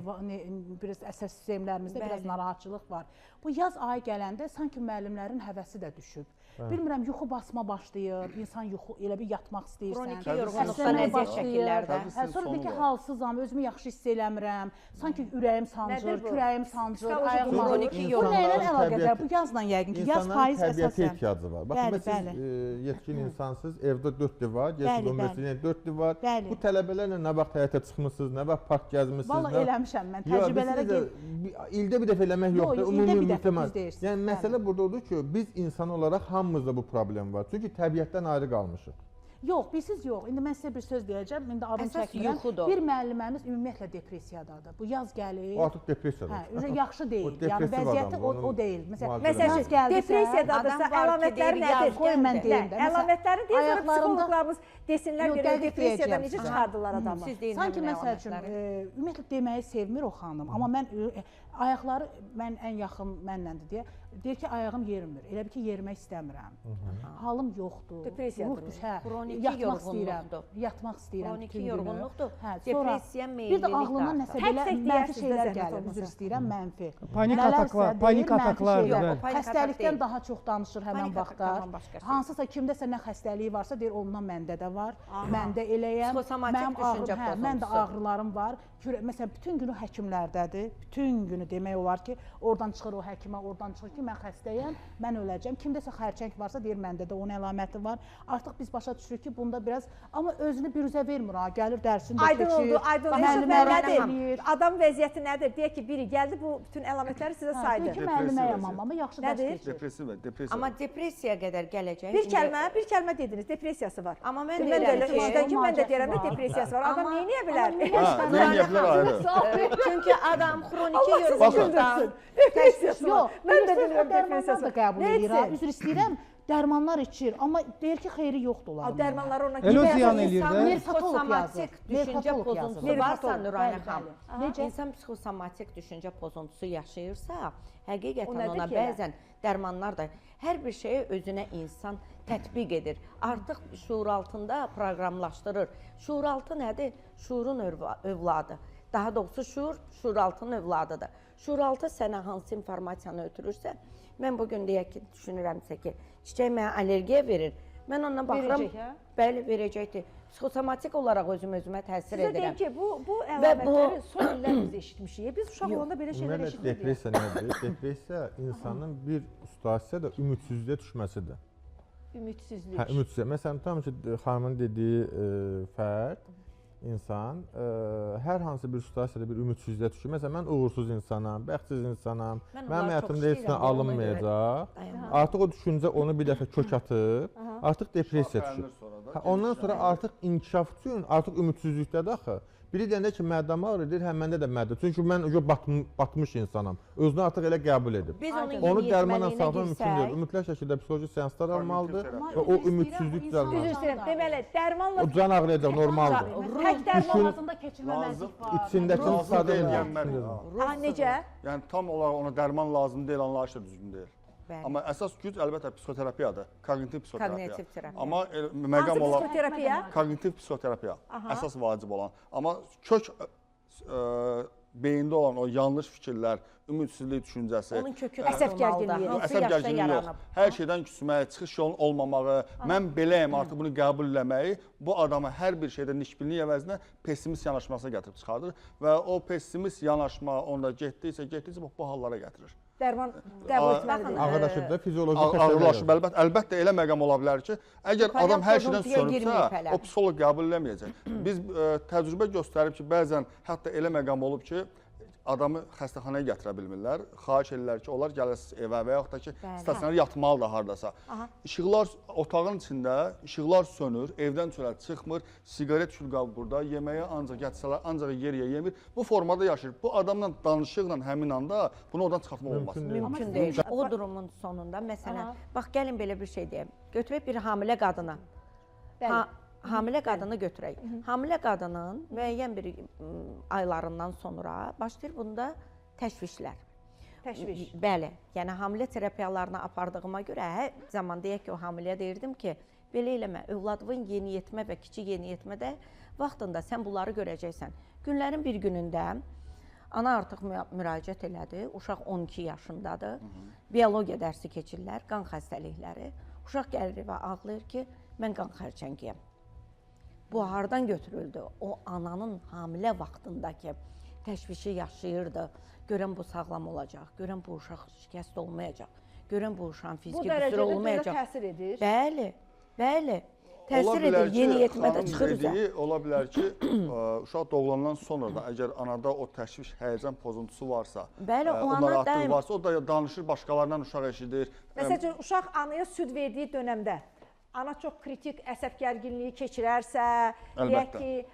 biraz əsas sistemlərimizdə biraz narahatçılıq var. Bu yaz ayı gələndə sanki müəllimlərin həvəsi də düşüb. Bilmirəm, yuxu basma başlayır, insan yuxu elə bir yatmaq istəyirsən. Xroniki yorğunluqdan əziyyət çəkirlər də. Sonra bir ki, halsızam, özümü yaxşı hiss eləmirəm. Sanki ürəyim sancır, Nədir bu? kürəyim sancır, Psixoloji ayağım bu ağrır. xroniki Bu nə ilə yorğunluq. əlaqədar? Bu yazla yəqin ki, yaz İnsanların faiz təbiətə əsasən. ehtiyacı var. Baxın, Bəli, siz bəli. yetkin insansınız, evdə 4 divar, gedirsiniz Bəli, universitetə 4 divar. Bəli. Bu tələbələrlə nə vaxt həyata çıxmısınız, nə vaxt park gəzmisiniz. Vallahi eləmişəm mən, təcrübələrə ildə bir dəfə eləmək Yox, yoxdur, ildə bir ümumi dəfə, mütəmad. düz deyirsiniz. Yəni məsələ burada odur ki, biz insan olaraq hamımızda bu problem var. Çünki təbiətdən ayrı qalmışıq. Yox, bilsiz yox. İndi mən sizə bir söz deyəcəm. İndi adım Əsas çəkmirəm. yuxudur. Bir müəlliməmiz ümumiyyətlə depressiyadadır. Bu yaz gəlir. O artıq depressiyadır. Hə, yaxşı deyil. Yəni depressiv vəziyyəti adamdır, o deyil. Məsələn, Məsələn, yaz gəldsə, depressiyadadırsa adam var ki, əlamətləri deyir, nədir? yaz qoy mən deyim də. Əlamətləri deyir, sonra ayaqlarımda- psixoloqlarımız desinlər Yox, görə dəqiq depressiyadan deyəcəm. necə çıxardılar adamı. Siz deyin sanki həmin məsəl üçün ümumiyyətlə deməyi sevmir o xanım, amma mən ayaqları mən ən yaxın mənləndir deyə deyir ki, ayağım yerimir. Elə bir ki, yerimək istəmirəm. Halım yoxdur. Depressiyadır Ruh bu. hə, Xroniki yatmaq istəyirəm. yorğunluqdur. Yatmaq istəyirəm Xroniki bütün günü. yorğunluqdur. Hə, Depressiya, sonra bir də meyillilik ağlına də nəsə artır. belə Tək-tək mənfi deyərsiniz də şeylər zəhmət gəlir. olmasa. Üzr istəyirəm, mənfi. Panik Nələrsə ataklar, deyir, panik mənfi ataklar, şeylər. bəli. Panik atak Xəstəlikdən deyil. daha çox danışır həmən Panik atak vaxtlar. tamam başqa şey. Hansısa kimdəsə nə xəstəliyi varsa deyir ondan məndə də var. Məndə eləyəm. Psixosomatik Mənim düşüncə ağrım, məndə pozuntusu. ağrılarım var. Məsələn, bütün günü həkimlərdədir. Bütün günü demək olar ki, oradan çıxır o həkimə, oradan çıxır ki, mən xəstəyəm, mən öləcəm. Kimdəsə xərçəng varsa deyir məndə də onun əlaməti var. Artıq biz başa düşürük ki, bunda biraz amma özünü büruzə vermir ha. Gəlir dərsini də Aydın keçir. oldu, aydın oldu. müəllimə Nədir? eləyir. Adam vəziyyəti nədir? Deyək ki, biri gəldi bu bütün əlamətləri sizə saydı. Deyir ki, Depressiya müəlliməyəm vəziyyət. amma yaxşı Nədir? dərs keçir. Depressiv və depressiya. Amma depressiyaya qədər gələcək. Bir kəlmə dediniz, depressiyası var. Amma mən Mən də deyirəm elə ki, işdən ki, mən də deyirəm var. də depressiyası var. Adam Amma- neyə bilər? Hə, nə edə bilər ayrı. Çünki adam xroniki Allah sizi yorğunluqdan güldürsün. Depressiyası var. Yox, Mən də bilirsiz, bilirəm o dərmanlar depressiyası da var. qəbul Nə edir. ha. etsin? Üzr istəyirəm, dərmanlar içir, amma deyir ki, xeyri yoxdur O onların. dərmanlar ona Elə o ziyan eləyir də. İnsanın Nerfatolog psixosomatik yazır. düşüncə Nerfatolog pozuntusu yazır. varsa Nerfatolog, Nurayna bəli, xanım. bəli. Necə? İnsan psixosomatik düşüncə pozuntusu yaşayırsa, həqiqətən O nədir ona ki elə? bəzən dərmanlar da hər bir şeyi özünə insan tətbiq edir. Artıq şuur altında proqramlaşdırır. Şuuraltı nədir? Şuurun övladı. Daha doğrusu şuuraltının övladıdır. Şuuraltı sənə hansı informasiyanı ötürürsə, mən bu gün deyək ki, düşünürəmsə ki, çiçək mənə allergiya verir. Mən ona baxıram, Verəcək, hə? bəli, verəcəkdir. Psixosomatik olaraq özümə təsir Sizə deyim edirəm. ki, bu Və əlamətləri son illər biz eşitmişik. Biz uşaq Yox. olanda belə şeylər Ümumiyyətlə eşitmirdik. depressiya nədir? Depressiya insanın bir situasiyada ümidsizliyə düşməsidir. Ümidsizlik. Hə, ümidsizlik. Məsələn, tam ki xanımın dediyi fərd insan hər hansı bir situasiyada bir ümidsizliyə düşür. Məsələn, mən uğursuz insanam, bəxtsiz insanam, Mən mənim onları həyatımda çox heç nə istəyirəm, ona alınmayacaq. Dayanma. Artıq o düşüncə onu bir dəfə kök atıb, artıq depressiya düşür. Hə, ondan sonra artıq inkişaf üçün artıq ümidsizlikdədir axı. Biri deyəndə ki, mədəm ağrır, deyir, hə məndə də mədə. Çünki mən batmış insanam. Özünü artıq elə qəbul edib. Biz onu Onu dərmanla yeniyetməliyinə sağlamaq mümkün deyil. girsək, Mütləq şəkildə psixoloji seanslar almalıdır terapiya. və o ümidsizlik Üzr düzəlməlidir. istəyirəm. Deməli, dərmanla O can ağrıyacaq, normaldır. tək dərman Boğazında keçirməməzlik var. İçindəki Lazım sadə deyil, bir yəni mən. Ha, necə? Yəni tam olaraq ona dərman lazım deyil, anlayış da düzgün deyil. Bəli. Amma əsas güc əlbəttə psixoterapiyadır, koqnitiv psixoterapiya. Koqnitiv terapiya. Amma Hansı məqam olaraq psixoterapiya? koqnitiv psixoterapiya əsas vacib olan. Amma kök beyində olan o yanlış fikirlər, ümidsizlik düşüncəsi, Onun kökü Əsəb olmalıdır. gərginliyi. Hansı əsəb yaşda gərginliyi yox. yaranıb? Hər şeydən küsmək, çıxış yolunun olmamağı, mən beləyəm artıq bunu qəbul eləməyi bu adamı hər bir şeydə nişbillik əvəzinə pessimist yanaşmasına gətirib çıxardır və o pessimist yanaşma onda getdikcə bu hallara gətirir. Dərman qəbul etməlidir. Ağırlaşıb da fizioloji Ağırlaşıb əlbəttə elə məqam ola bilər ki, əgər Bipolar adam hər şeydən pozuntuya girməyib sönübsə, hələ. o psixoloq qəbul eləməyəcək. Biz təcrübə göstərib ki, bəzən hətta elə məqam olub ki, adamı xəstəxanaya gətirə bilmirlər. Xahiş edirlər ki, onlar gələsiz evə və yaxud da ki, stasionar yatmalıdır hardasa. İşıqlar otağın içində, işıqlar sönür, evdən çölə çıxmır, siqaret külqabı burada, yeməyə ancaq gətsələr, ancaq yeriyə yemir. Bu formada yaşayır. Bu adamla danışıqla həmin anda bunu oradan çıxartmaq olmaz. Mümkün deyil. O durumun sonunda məsələn, bax gəlin belə bir şey deyim. Götürək bir hamilə qadına. Hamilə qadını götürək. Hamilə qadının müəyyən bir aylarından sonra başlayır bunda təşvişlər. Təşviş. Bəli, yəni hamilə terapiyalarına apardığıma görə hər zaman deyək ki, o hamiləyə deyirdim ki, belə eləmə, övladının yeniyetmə və kiçik yeniyetmədə vaxtında sən bunları görəcəksən. Günlərin bir günündə ana artıq müraciət elədi, uşaq 12 yaşındadır, biologiya dərsi keçirlər, qan xəstəlikləri. Uşaq gəlir və ağlayır ki, mən qan xərçəngiyəm. Bu hardan götürüldü? O ananın hamilə vaxtındakı təşvişi yaşayırdı. Görən bu sağlam olacaq, görən bu uşaq şikəst olmayacaq, görən bu uşağın Bu fiziki qüsuru dərəcədə belə olmayacaq. təsir edir. Bəli, bəli. Ola Təsir bilər edir, ki, yeniyetmədə xanım çıxır üzə. dediyi, ola bilər ki, uşaq doğulandan sonra da əgər anada o təşviş, həyəcan pozuntusu varsa, Bəli, o o ana narahatlığı daim- varsa, o da danışır, başqalarından uşaq eşidir. Məsəl üçün, uşaq anaya süd verdiyi dönəmdə ana çox kritik əsəb gərginliyi keçirərsə, deyək Əlbəttə. ki,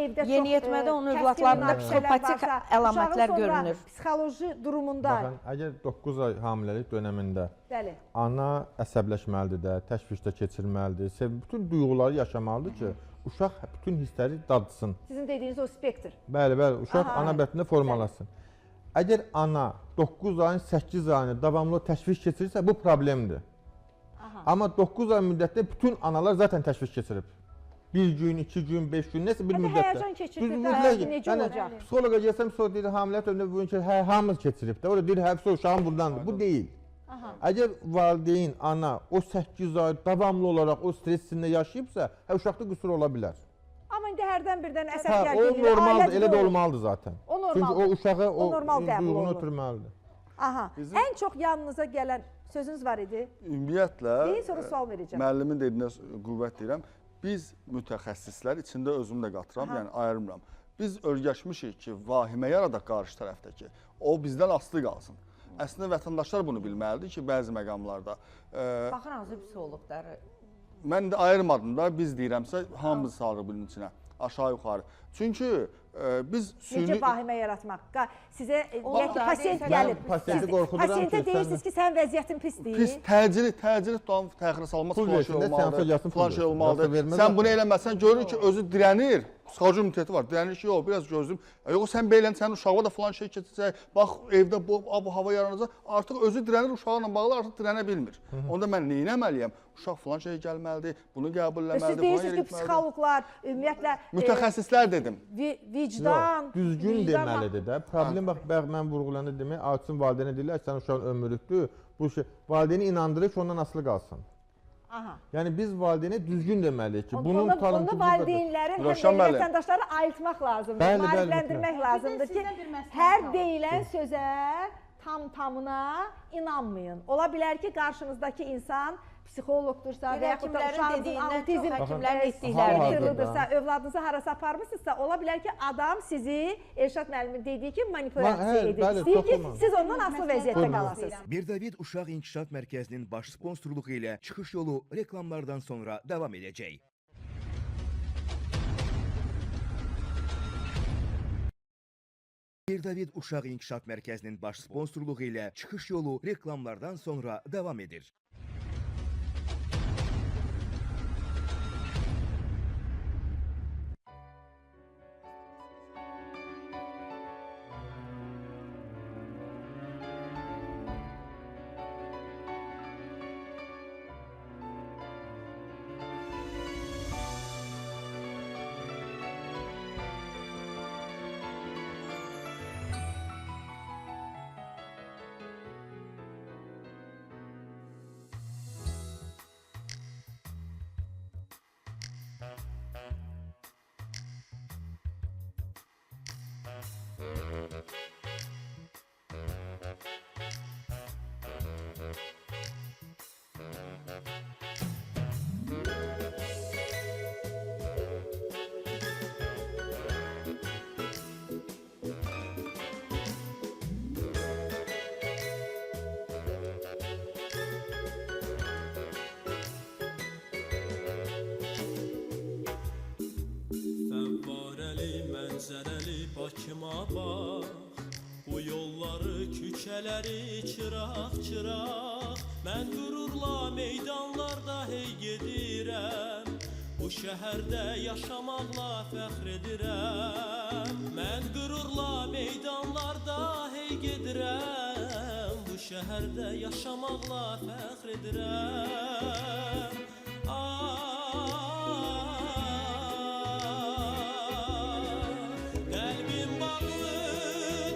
evdə çox Yeniyetmədə onun kəskin övladlarında münaqişələr psixopatik varsa, əlamətlər uşağın sonra görünür. Psixoloji durumunda, Baxın, əgər 9 ay hamiləlik dönəmində bəli, ana əsəbləşməlidir də, təşvişdə keçirməlidir, bütün duyğuları yaşamalıdır ki, uşaq bütün hissləri dadsın. sizin dediyiniz o spektr. Bəli, uşaq Aha, ana bətnində formalaşsın. Əgər ana 9 ayın 8 ayını davamlı təşviş keçirirsə, bu problemdir. Amma 9 ay müddətdə bütün analar zaten təşviş keçirib. 1 gün, 2 gün, 5 gün, nəsə bir Hadi müddətdə. həyəcan keçirdi də, Düzmüzlər necə olacaq? Psixoloqa gəlsəm, sonra deyir, hamilə dövründə bugün ki, hə, hamımız keçirib də. Orada deyir, hepsi uşağın buradandır. Bu deyil. Əgər valideyn, ana o 8 ay davamlı olaraq o stres içində yaşayıbsa, uşaqda qüsur ola bilər. Amma indi hərdən birdən Hə, əsəblər o gedir. normaldır, elə də olmalıdır zaten. O normaldır. Çünki o uşağı O normal qəbul duyğunu olunur. ötürməlidir. Aha. Ən çox yanınıza gələn sözünüz var idi. Ümumiyyətlə, Deyin, sonra sual verəcəm. müəllimin dediyinə qüvvət deyirəm. Biz mütəxəssislər, içində özümü də qatıram, yəni ayırmıram. Biz öyrəşmişik ki, vahimə yaradaq qarşı tərəfdəki. O bizdən asılı qalsın. Əslində vətəndaşlar bunu bilməlidir ki, bəzi məqamlarda. Baxın, hansı psixoloqları. Mən də ayırmadım da, biz deyirəmsə, hamımız salırıq bunun içinə, aşağı yuxarı. Çünki biz Necə vahimə yaratmaq? Sizə deyək ki, da pasiyent deyirsən, gəlib. mən pasiyenti qorxuduram Pasiyentə ki, deyirsiniz ki, sən vəziyyətin pisdir. Pis, təcili təxirə salınmaz, Pul falan şey versin də, olmalıdır, seansa gəlsin, pul falan şey versin. olmalıdır. Yoxsa verməz Sən axı. bunu eləməsən, görür ki, özü dirənir, psixoloji immuniteti var, dirənir ki, yox, biraz gözlüm. Yox, sən beylən, sənin uşağına da falan şey keçəcək, bax, evdə bu hava yaranacaq, artıq özü dirənir, uşaqla bağlı artıq dirənə bilmir. Onda mən nə etməliyəm? Uşaq falan şey gəlməlidir, bunu qəbul Siz eləməlidir, deyirsiniz ki, psixoloqlar, ümumiyyətlə, mütəxəssislər dedim. vicdan, Yox, düzgün vicdan- deməlidir də. Problem bax, mən vurğulandı demək, autism valideynə deyirlər ki, sən uşağın ömürlükdür. Bu şey valideyni inandırır ki, ondan asılı qalsın. Aha. Yəni biz valideynə düzgün deməliyik ki, bunun Onu tanıntı valideynlərin həm Rövşən də müəllim. vətəndaşları ayıltmaq lazımdır, Bəli, bəli, maarifləndirmək mütləq. lazımdır ki, Sizdən bir məsləhət hər alım. deyilən sözə tam-tamına inanmayın. Ola bilər ki, qarşınızdakı insan psixoloqdursa və yaxud da Həkimlərin uşağınızın dediyindən autizm çox həkimlərin etdikləri spektrlidirsə, övladınızı harasa aparmısınızsa, ola bilər ki, adam sizi Elşad müəllimin dediyi kimi manipulyasiya edir. bəli, İstəyir ki, çox siz ondan asılı vəziyyətdə qalasınız. Bir David Uşaq İnkişaf Mərkəzinin baş sponsorluğu ilə çıxış yolu reklamlardan sonra davam edəcək. Bir David Uşaq İnkişaf Mərkəzinin baş sponsorluğu ilə çıxış yolu reklamlardan sonra davam edir. Fəvvarəli, mənzərəli Bakıma bax, bu yolları, küçələri çıraq-çıraq. Mən qürurla meydanlarda hey gedirəm, bu şəhərdə yaşamaqla fəxr edirəm. Mən qürurla meydanlarda hey gedirəm, bu şəhərdə yaşamaqla fəxr edirəm. Qəlbim bağlı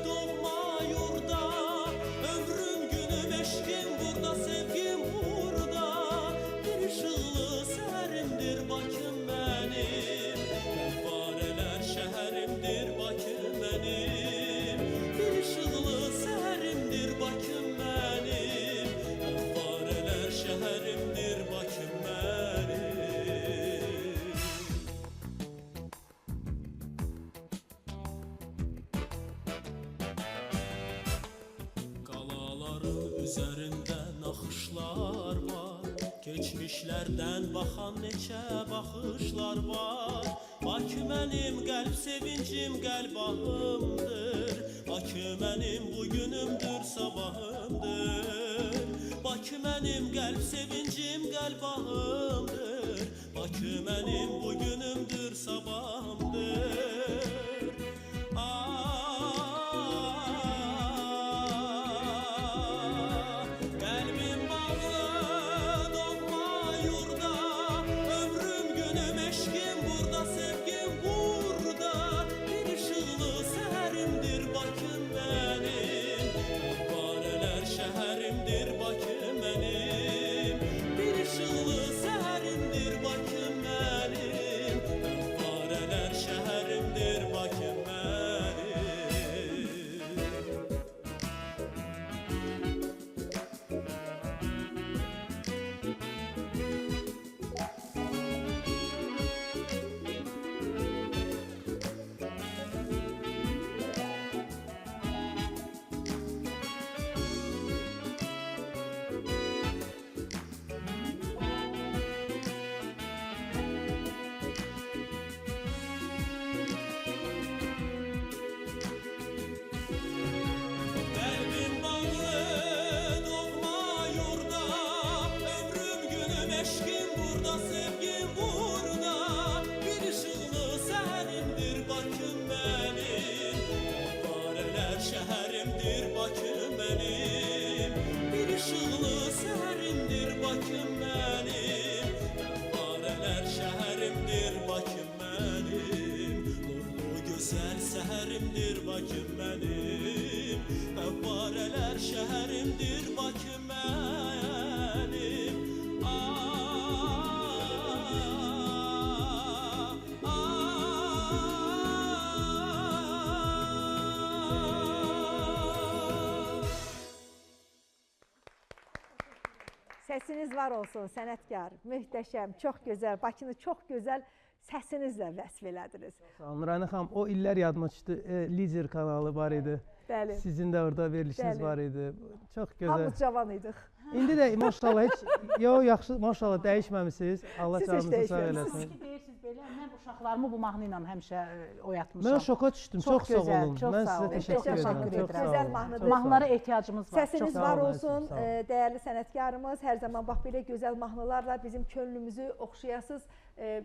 doğma yurda, ömrüm günüm eşqim burada, sevgim burada. Bir işıqlı səhərimdir Bakım mənim, fəvvarələr şəhərimdir Bakım mənim. Bir işıqlı səhərimdir Bakım mənim, fəvvarələr şəhərimdir Bakım mənim. Qalaların üzərində naxışlar var, keçmişlərdən baxan neçə baxışlar var. Bakı mənim qəlb sevincim, qəlb ahımdır. Bakı mənim bugünümdür, sabahımdır. Bakı mənim qəlb sevincim, qəlb ahımdır. Bakı mənim bugünümdür, sabahımdır. səhərimdir Bakım mənim, fəvvarələr şəhərimdir Bakım mənim. Səsiniz var olsun, sənətkar, möhtəşəm, çox gözəl, Bakını çox gözəl səsinizlə vəsf elədiniz. Sağ olun Nurayna xanım. O illər yadıma düşdü. Lider kanalı var idi. Bəli. Sizin də orada verilişiniz Bəli. var idi. Çox gözəl. Hamımız cavan idik. İndi də maşallah heç yaxşı maşallah dəyişməmisiniz. Allah Siz heç canınızı sağ dəyişməmisiniz. eləsin. Siz deyirsiniz belə, mən uşaqlarımı bu mahnı ilə həmişə oyatmışam. Mən şoka düşdüm. Çox sağ gözəl, olun. çox Mən sağ sizə olun. təşəkkür Çox edirəm. təşəkkür Çox edirəm. sağ Gözəl olun. mahnıdır. Mahnılara ehtiyacımız var. Səsiniz sağ var olun, olsun, sağ olun. dəyərli sənətkarımız. Hər zaman bax belə gözəl mahnılarla bizim könlümüzü oxşayasınız.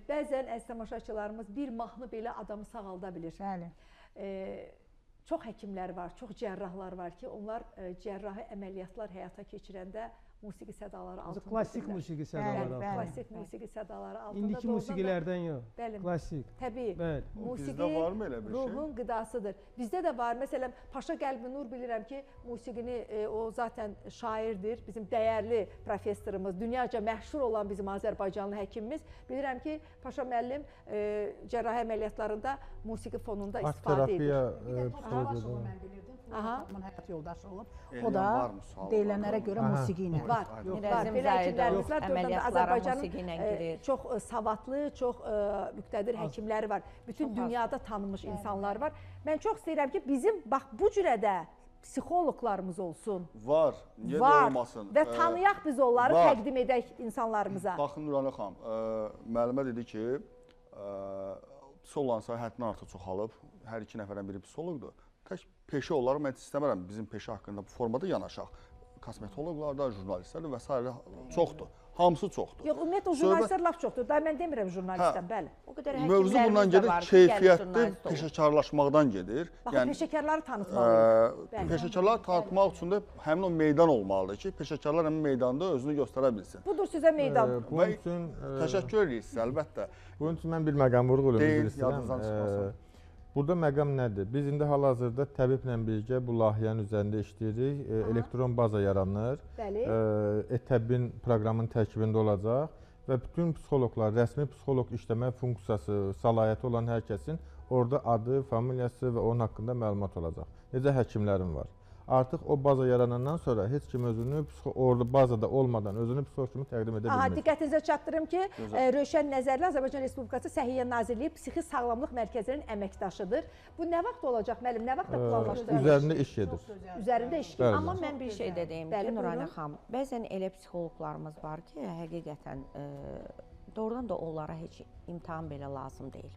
Bəzən əziz tamaşaçılarımız bir mahnı belə adamı sağalda bilir. Bəli. Çox həkimlər var, çox cərrahlar var ki, onlar cərrahi əməliyyatlar həyata keçirəndə musiqi sədaları altında. Klassik musiqi sədaları altında. Klassik musiqi sədaları altında. İndiki musiqilərdən yox. Bəli. Klassik. Təbii. Bəli. Musiqi Bizdə varmı elə bir şey? ruhun qidasıdır. Bizdə də var. Məsələn, Paşa Qəlbi Nur bilirəm ki, musiqini o zaten şairdir. Bizim dəyərli professorumuz, dünyaca məşhur olan bizim Azərbaycanlı həkimimiz. Bilirəm ki, Paşa müəllim cərrahi əməliyyatlarında musiqi fonunda istifadə edir. Psixologiyadan mən bilirdim. Aha. Onun həyat yoldaşı olub. Eləyən O da varmı, sual deyilənlərə var mı? görə musiqi ilə. Var. Mirəzim Belə həkimlərimiz Zahidov var. Doğrudan da əməliyyatlara musiqi ilə Azərbaycanın girir. çox savadlı, çox müqtədir həkimləri var. Bütün dünyada tanınmış insanlar var. Mən çox istəyirəm ki, bizim bax bu cürə də psixoloqlarımız olsun. Var. Niyə də Var. olmasın? Və tanıyaq biz onları, var. təqdim edək insanlarımıza. Baxın Nurayna xanım, müəllimə dedi ki, psixoloqların sayı həddindən artıq çoxalıb. Hər iki nəfərdən biri psixoloqdur. Tək peşə olaraq mən istəmirəm bizim peşə haqqında bu formada yanaşaq. Kosmetoloqlar da, jurnalistlər də və s. çoxdur. Hamısı çoxdur. Yox, ümumiyyətlə o jurnalistlər laf çoxdur. Da mən demirəm jurnalistəm, bəli. O qədər Mövzu bundan həkimlərimiz də gedir, var ki, keyfiyyətli jurnalist olur. peşəkarlaşmaqdan gedir. Baxın, peşəkarları tanıtmalıyıq. Bəli. Peşəkarları tanıtmaq üçün də həmin o meydan olmalıdır ki, peşəkarlar həmin meydanda özünü göstərə bilsin. Budur sizə meydan. Və təşəkkür edirik sizə, əlbəttə. Bunun üçün mən bir məqam vurğulayım Deyil, istəyirəm. yadınızdan çıxmasın. Burada məqam nədir? Biz indi hal-hazırda təbiblə birgə bu layihənin üzərində işləyirik. Elektron baza yaranır. Bəli. ETƏB-in proqramın tərkibində olacaq və bütün psixoloqlar, rəsmi psixoloq işləmə funksiyası, səlahiyyəti olan hər kəsin orada adı, familiyası və onun haqqında məlumat olacaq. Necə həkimlərin var. Artıq o baza yaranandan sonra heç kim özünü orada bazada olmadan özünü psixoloq kimi təqdim edə bilmir. Diqqətinizə çatdırım ki, Rövşən Nəzərli Azərbaycan Respublikası Səhiyyə Nazirliyi Psixi Sağlamlıq Mərkəzinin əməkdaşıdır. Bu nə vaxt olacaq müəllim? Nə vaxtda planlaşdırılır? Üzərində iş gedir. Üzərində iş Bəli. gedir. Amma mən bir şey də deyim Bəli, ki, Nurayna buyurun. xanım, bəzən elə psixoloqlarımız var ki, həqiqətən doğrudan da onlara heç imtahan belə lazım deyil.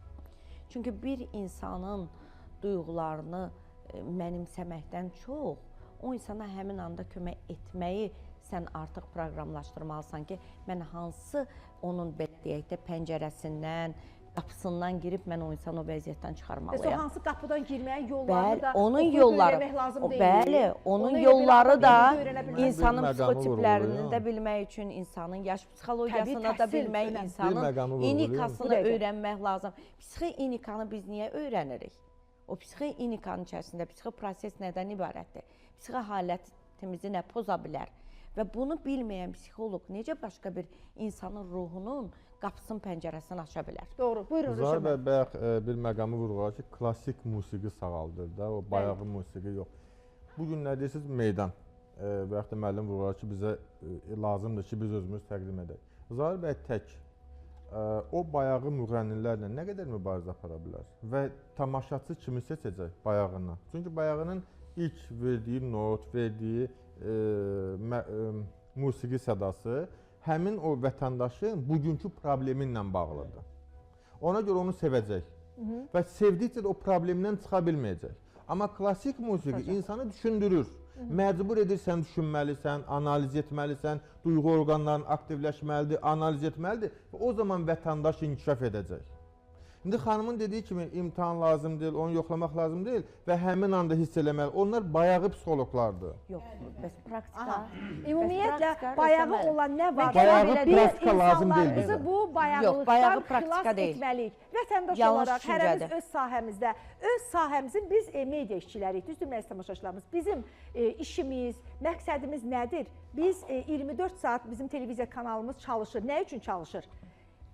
Çünki bir insanın duyğularını mənimsəməkdən çox, o insana həmin anda kömək etməyi sən artıq proqramlaşdırmalısan ki, mən hansı onun belə deyək də pəncərəsindən, qapısından girib mən o insanı o vəziyyətdən çıxarmalıyam. Bəs o hansı qapıdan girməyin yollarını da onun oxuyub yolları, öyrənmək lazım deyil. bəli, onun Onu elə yolları bir da adamın öyrənə bilməz. insanın Bir məqamı psixotiplərini vurğulayım. də bilmək üçün, insanın yaş psixologiyasını Təbii, da təhsil bilmək, önəmli. Bir insanın məqamı vurğulayım. inikasını Bu dəqiqə. öyrənmək lazım. Psixi inikanı biz niyə öyrənirik? O psixi inikanın içərisində psixi proses nədən ibarətdir? Psixi halətimizi nə poza bilər? Və bunu bilməyən psixoloq necə başqa bir insanın ruhunun qapısının pəncərəsini aça bilər? Doğru. Buyurun Zahir Rövşən bəy müəllim. bayaq bir məqamı vurğuladı ki, klassik musiqi sağaldır da, o bayağı musiqi yox. Bu gün nə deyirsiniz? Meydan. Və yaxud da müəllim vurğuladı ki, bizə lazımdır ki, biz özümüz təqdim edək. Zahir bəy tək o bayağı müğənnilərlə nə qədər mübarizə apara bilər və tamaşaçı kimi seçəcək bayağından. Çünki bayağının ilk verdiyi not, verdiyi musiqi sədası həmin o vətəndaşın bugünkü problemi ilə bağlıdır. Ona görə onu sevəcək və sevdikcə də o problemdən çıxa bilməyəcək. Amma klassik musiqi insanı düşündürür. Məcbur edir sən düşünməlisən, analiz etməlisən, duyğu orqanların aktivləşməlidir, analiz etməlidir və o zaman vətəndaş inkişaf edəcək. İndi xanımın dediyi kimi imtahan lazım deyil, onu yoxlamaq lazım deyil və həmin anda hiss eləməli. Onlar bayağı psixoloqlardır. Yox, bəs praktika. Aha. Ümumiyyətlə praktika bayağı rəsəmə- olan nə var? Bayağı Biz praktika lazım deyil insanlarımızı bizə. bu Yox, bayağılıqdan bayağı xilas praktika deyil. etməliyik. Vətəndaş Yanlış olaraq hərəmiz düşüncədir. öz sahəmizdə, öz sahəmizin biz media işçiləriyik, düzdür mənim tamaşaçılarımız. Bizim işimiz, məqsədimiz nədir? Biz 24 saat bizim televiziya kanalımız çalışır. Nə üçün çalışır?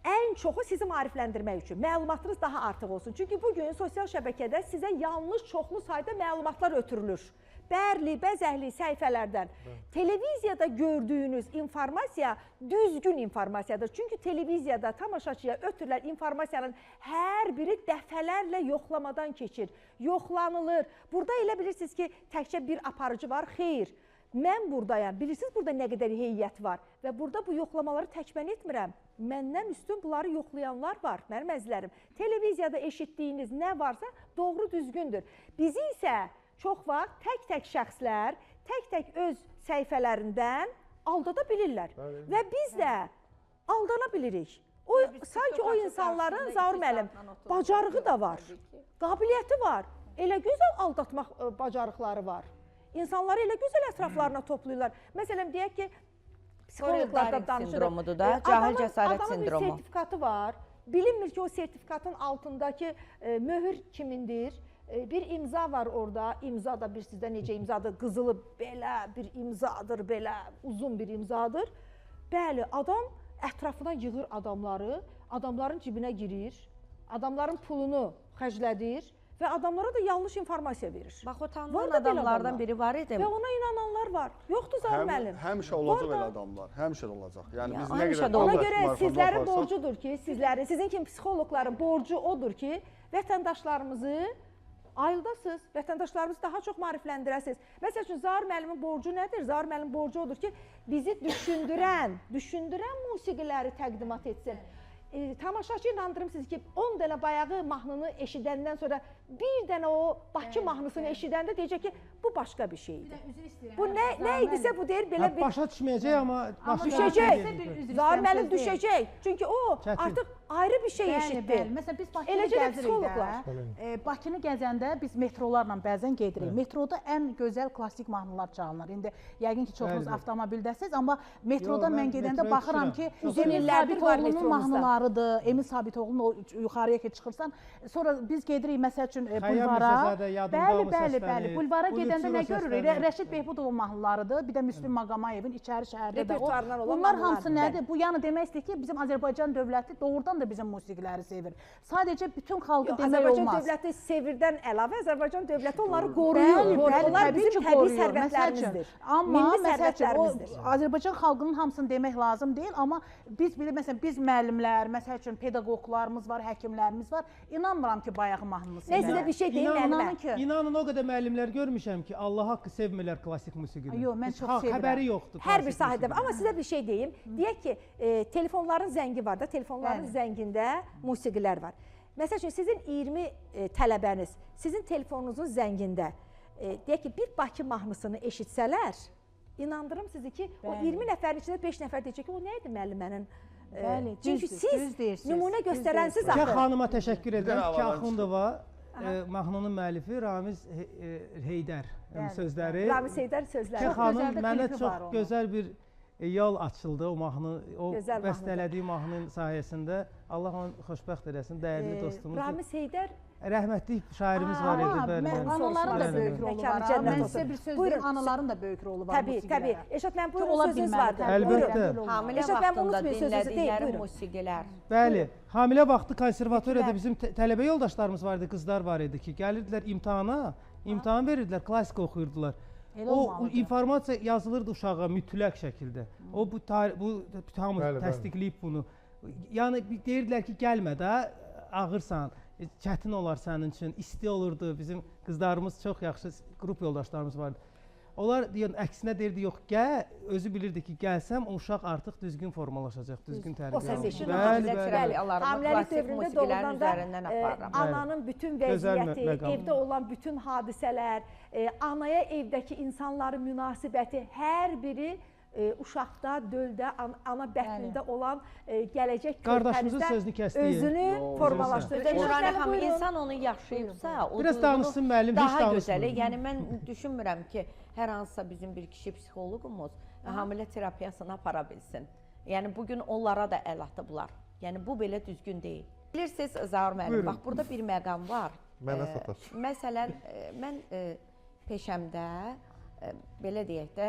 Ən çoxu sizi maarifləndirmək üçün, məlumatınız daha artıq olsun. Çünki bugün sosial şəbəkədə sizə yanlış, çoxlu sayda məlumatlar ötürülür. Bərli, bəzəkli səhifələrdən. Televiziyada gördüyünüz informasiya düzgün informasiyadır. Çünki televiziyada tamaşaçıya ötürülən informasiyanın hər biri dəfələrlə yoxlamadan keçir, yoxlanılır. Burada elə bilirsiniz ki, təkcə bir aparıcı var, xeyr. Mən buradayam, bilirsiniz burada nə qədər heyət var və burada bu yoxlamaları tək mən etmirəm. Məndən üstün bunları yoxlayanlar var, mənim əzizlərim. Televiziyada eşitdiyiniz nə varsa doğru düzgündür. Bizi isə çox vaxt tək-tək şəxslər, tək-tək öz səhifələrindən aldada bilirlər və biz də aldana bilirik. Sanki o insanların, Zaur müəllim, bacarığı da var, qabiliyyəti var, elə gözəl aldatmaq bacarıqları var. İnsanları elə gözəl ətraflarına toplayırlar. Məsələn, deyək ki, psixologlardan danışırıq. Sindromudur da, cahil cəsarət Adamın bir sindromu. sertifikatı var. Bilinmir ki, o sertifikatın altındakı möhür kimindir? Bir imza var orada. İmza da bir sizdə necə imzadır? Qızılı belə bir imzadır, belə uzun bir imzadır. Bəli, adam ətrafına yığır adamları, adamların cibinə girir, adamların pulunu xərclədir və adamlara da yanlış informasiya verir. Bax, o Var tanınan da belə adamlardan adamlar. biri var idi. Və ona inananlar var. Yoxdur Zaur müəllim. Həmişə olacaq Var da. elə adamlar. Həmişə də olacaq. Yəni biz Ya, nə həmişə qədər də Ona olacaq. görə marifanda sizlərin aparsaq- borcudur ki, sizin kimi psixoloqların borcu odur ki, vətəndaşlarımızı ayıldasınız, vətəndaşlarımızı daha çox maarifləndirəsiniz. Məsəl üçün, Zaur müəllimin borcu nədir? Zaur müəllimin borcu odur ki, bizi düşündürən musiqiləri təqdimat etsin. Tamaşaçı inandırım sizi ki, 10 dənə bayağı mahnını eşidəndən sonra bir dənə o Bakı mahnısını eşidəndə deyəcək ki, bu başqa bir şeydir. Bu nə idisə bu deyir, belə bir... Başa düşməyəcək, amma Düşəcək. Zaur müəllim düşəcək. Çünki o Çətin. artıq ayrı bir şey eşitdi. Bəli, məsələn biz Bakını Eləcə də gəzirik psixoloqlar. də. Bakını gəzəndə biz metrolarla bəzən gedirik. Metroda ən gözəl klassik mahnılar çalınır. İndi yəqin ki, çoxunuz Bəli. avtomobildəsiniz, amma metroda Yo, mən mən gedəndə metroya baxıram düşürəm. ki, Uzun Emin illərdir var Sabitoğlu'nun metromuzda. mahnılarıdır. Emin Sabitoğlu'nun o yuxarıya ki çıxırsan, sonra biz gedirik məsəl üçün bulvara. Mirzəzadə, yadımda Bəli, bulvara gedəndə nə görürük? səslənir. Rəşid Behbudovun mahnılarıdır, bir də Müslüm Maqamayevin İçəri şəhərdə də o. Repertuarından olan Bunlar mahnılar. hamısı nədir? Bu yəni demək istəyir ki, bizim Azərbaycan dövləti doğrudan da bizim musiqiləri sevir. Sadəcə bütün xalqı demək Azərbaycan olmaz. dövləti sevirdən əlavə Azərbaycan dövləti onları qoruyur. Bəli, bəli, Onlar təbii bizim ki, təbii qoruyur. Məsəl üçün, sərvətlərimizdir. amma Milli məsəl üçün o sərvətlərimizdir. Azərbaycan xalqının hamısını demək lazım deyil, amma biz məsələn biz müəllimlər, məsəl üçün pedaqoqlarımız var, həkimlərimiz var. İnanmıram ki, bayağı mahnını Mən sizə bir şey deyim İnanın müəllimə. ki, İnanın o qədər müəllimlər görmüşəm ki, Allah haqqı sevmirlər klassik musiqini. Yox, mən Heç çox xəbəri sevirəm. yoxdur. Hər bir klassik sahədə var. musiqinin. Amma sizə bir şey deyim. Deyək ki, telefonların zəngi var da, telefonların Bəli. zəngində musiqilər var. Məsəl üçün, sizin 20 tələbəniz, sizin telefonunuzun zəngində, deyək ki, bir Bakı mahnısını eşitsələr, inandırım sizi ki, o Bəli. 20 nəfərin içində 5 nəfər deyəcək ki, o nə idi müəllimənin? Bəli, Çünki düzdür, siz düz deyirsiniz, nümunə düz göstərənsiz Ki axı. xanıma təşəkkür edirəm. Bir Ki havadan Axundova mahnının müəllifi Ramiz Heydər Bəli, sözləri. Ramiz Heydər Ki sözləri. Çox xanım gözəl də mənə klipi çox var onun. gözəl bir yol açıldı o mahnı, o Gözəl bəstələdiyi mahnının sayəsində. Allah onu xoşbəxt eləsin, dəyərli dostumuz. Ramiz Heydər Rəhmətli şairimiz var idi, Amma bəli. mən bəli. anaların da Soruşmaq böyük istəyirəm. rolu Məkanı var. cənnət Mən olsun. sizə bir söz Buyurun. deyim, anaların da böyük rolu var Təbii, musiqilərə. təbii. Eşat, mən Ki, buyurun ola sözünüz bilməli, vardı. təbii, Əlbəttə. öyrəndil olmalı. Hamilə Eşat, mən vaxtında unutmayın sözünüzü, deyil, dinlədikləri buyurun. musiqilər. Bəli, hamilə vaxtı konservatoriyada bizim tələbə yoldaşlarımız var idi, qızlar var idi ki, gəlirdilər imtahana, imtahan verirdilər, klassik oxuyurdular. Elə O olmalıdır. informasiya yazılırdı uşağa mütləq şəkildə. O bu hamı Bəli, bəli. təsdiqləyib bunu. Yəni deyirdilər ki, gəlmə də, ağırsan, çətin olar sənin üçün, isti olurdu. Bizim qızlarımız çox yaxşı qrup yoldaşlarımız vardı. Onlar deyən əksinə deyirdi, yox, gəl, özü bilirdi ki, gəlsəm o uşaq artıq düzgün formalaşacaq, düzgün tərbiyə O səs eşidir. Bəli, Bizə bəli. Alarmı Hamiləlik klassik dövründə musiqilərin doğrudan da üzərindən aparıram. ananın bütün Gözəl vəziyyəti, məqam. evdə olan bütün hadisələr, anaya evdəki insanların münasibəti, hər biri uşaqda, döldə, ana bətnində olan gələcək Qardaşımızın körpərizdə sözünü kəsdi. özünü formalaşdırır. Nurani xanım, insan onu yaşayıbsa, o Biraz danışsın müəllim, heç daha danışmır. gözəl. Yəni mən düşünmürəm ki, hər hansısa bizim bir kişi psixoloqumuz hamilə terapiyasını apara bilsin. Yəni bugün onlara da əl atıblar. Yəni bu belə düzgün deyil. Bilirsiniz Zaur müəllim, bax burada bir məqam var. Mənə satar. Məsələn, mən peşəmdə belə deyək də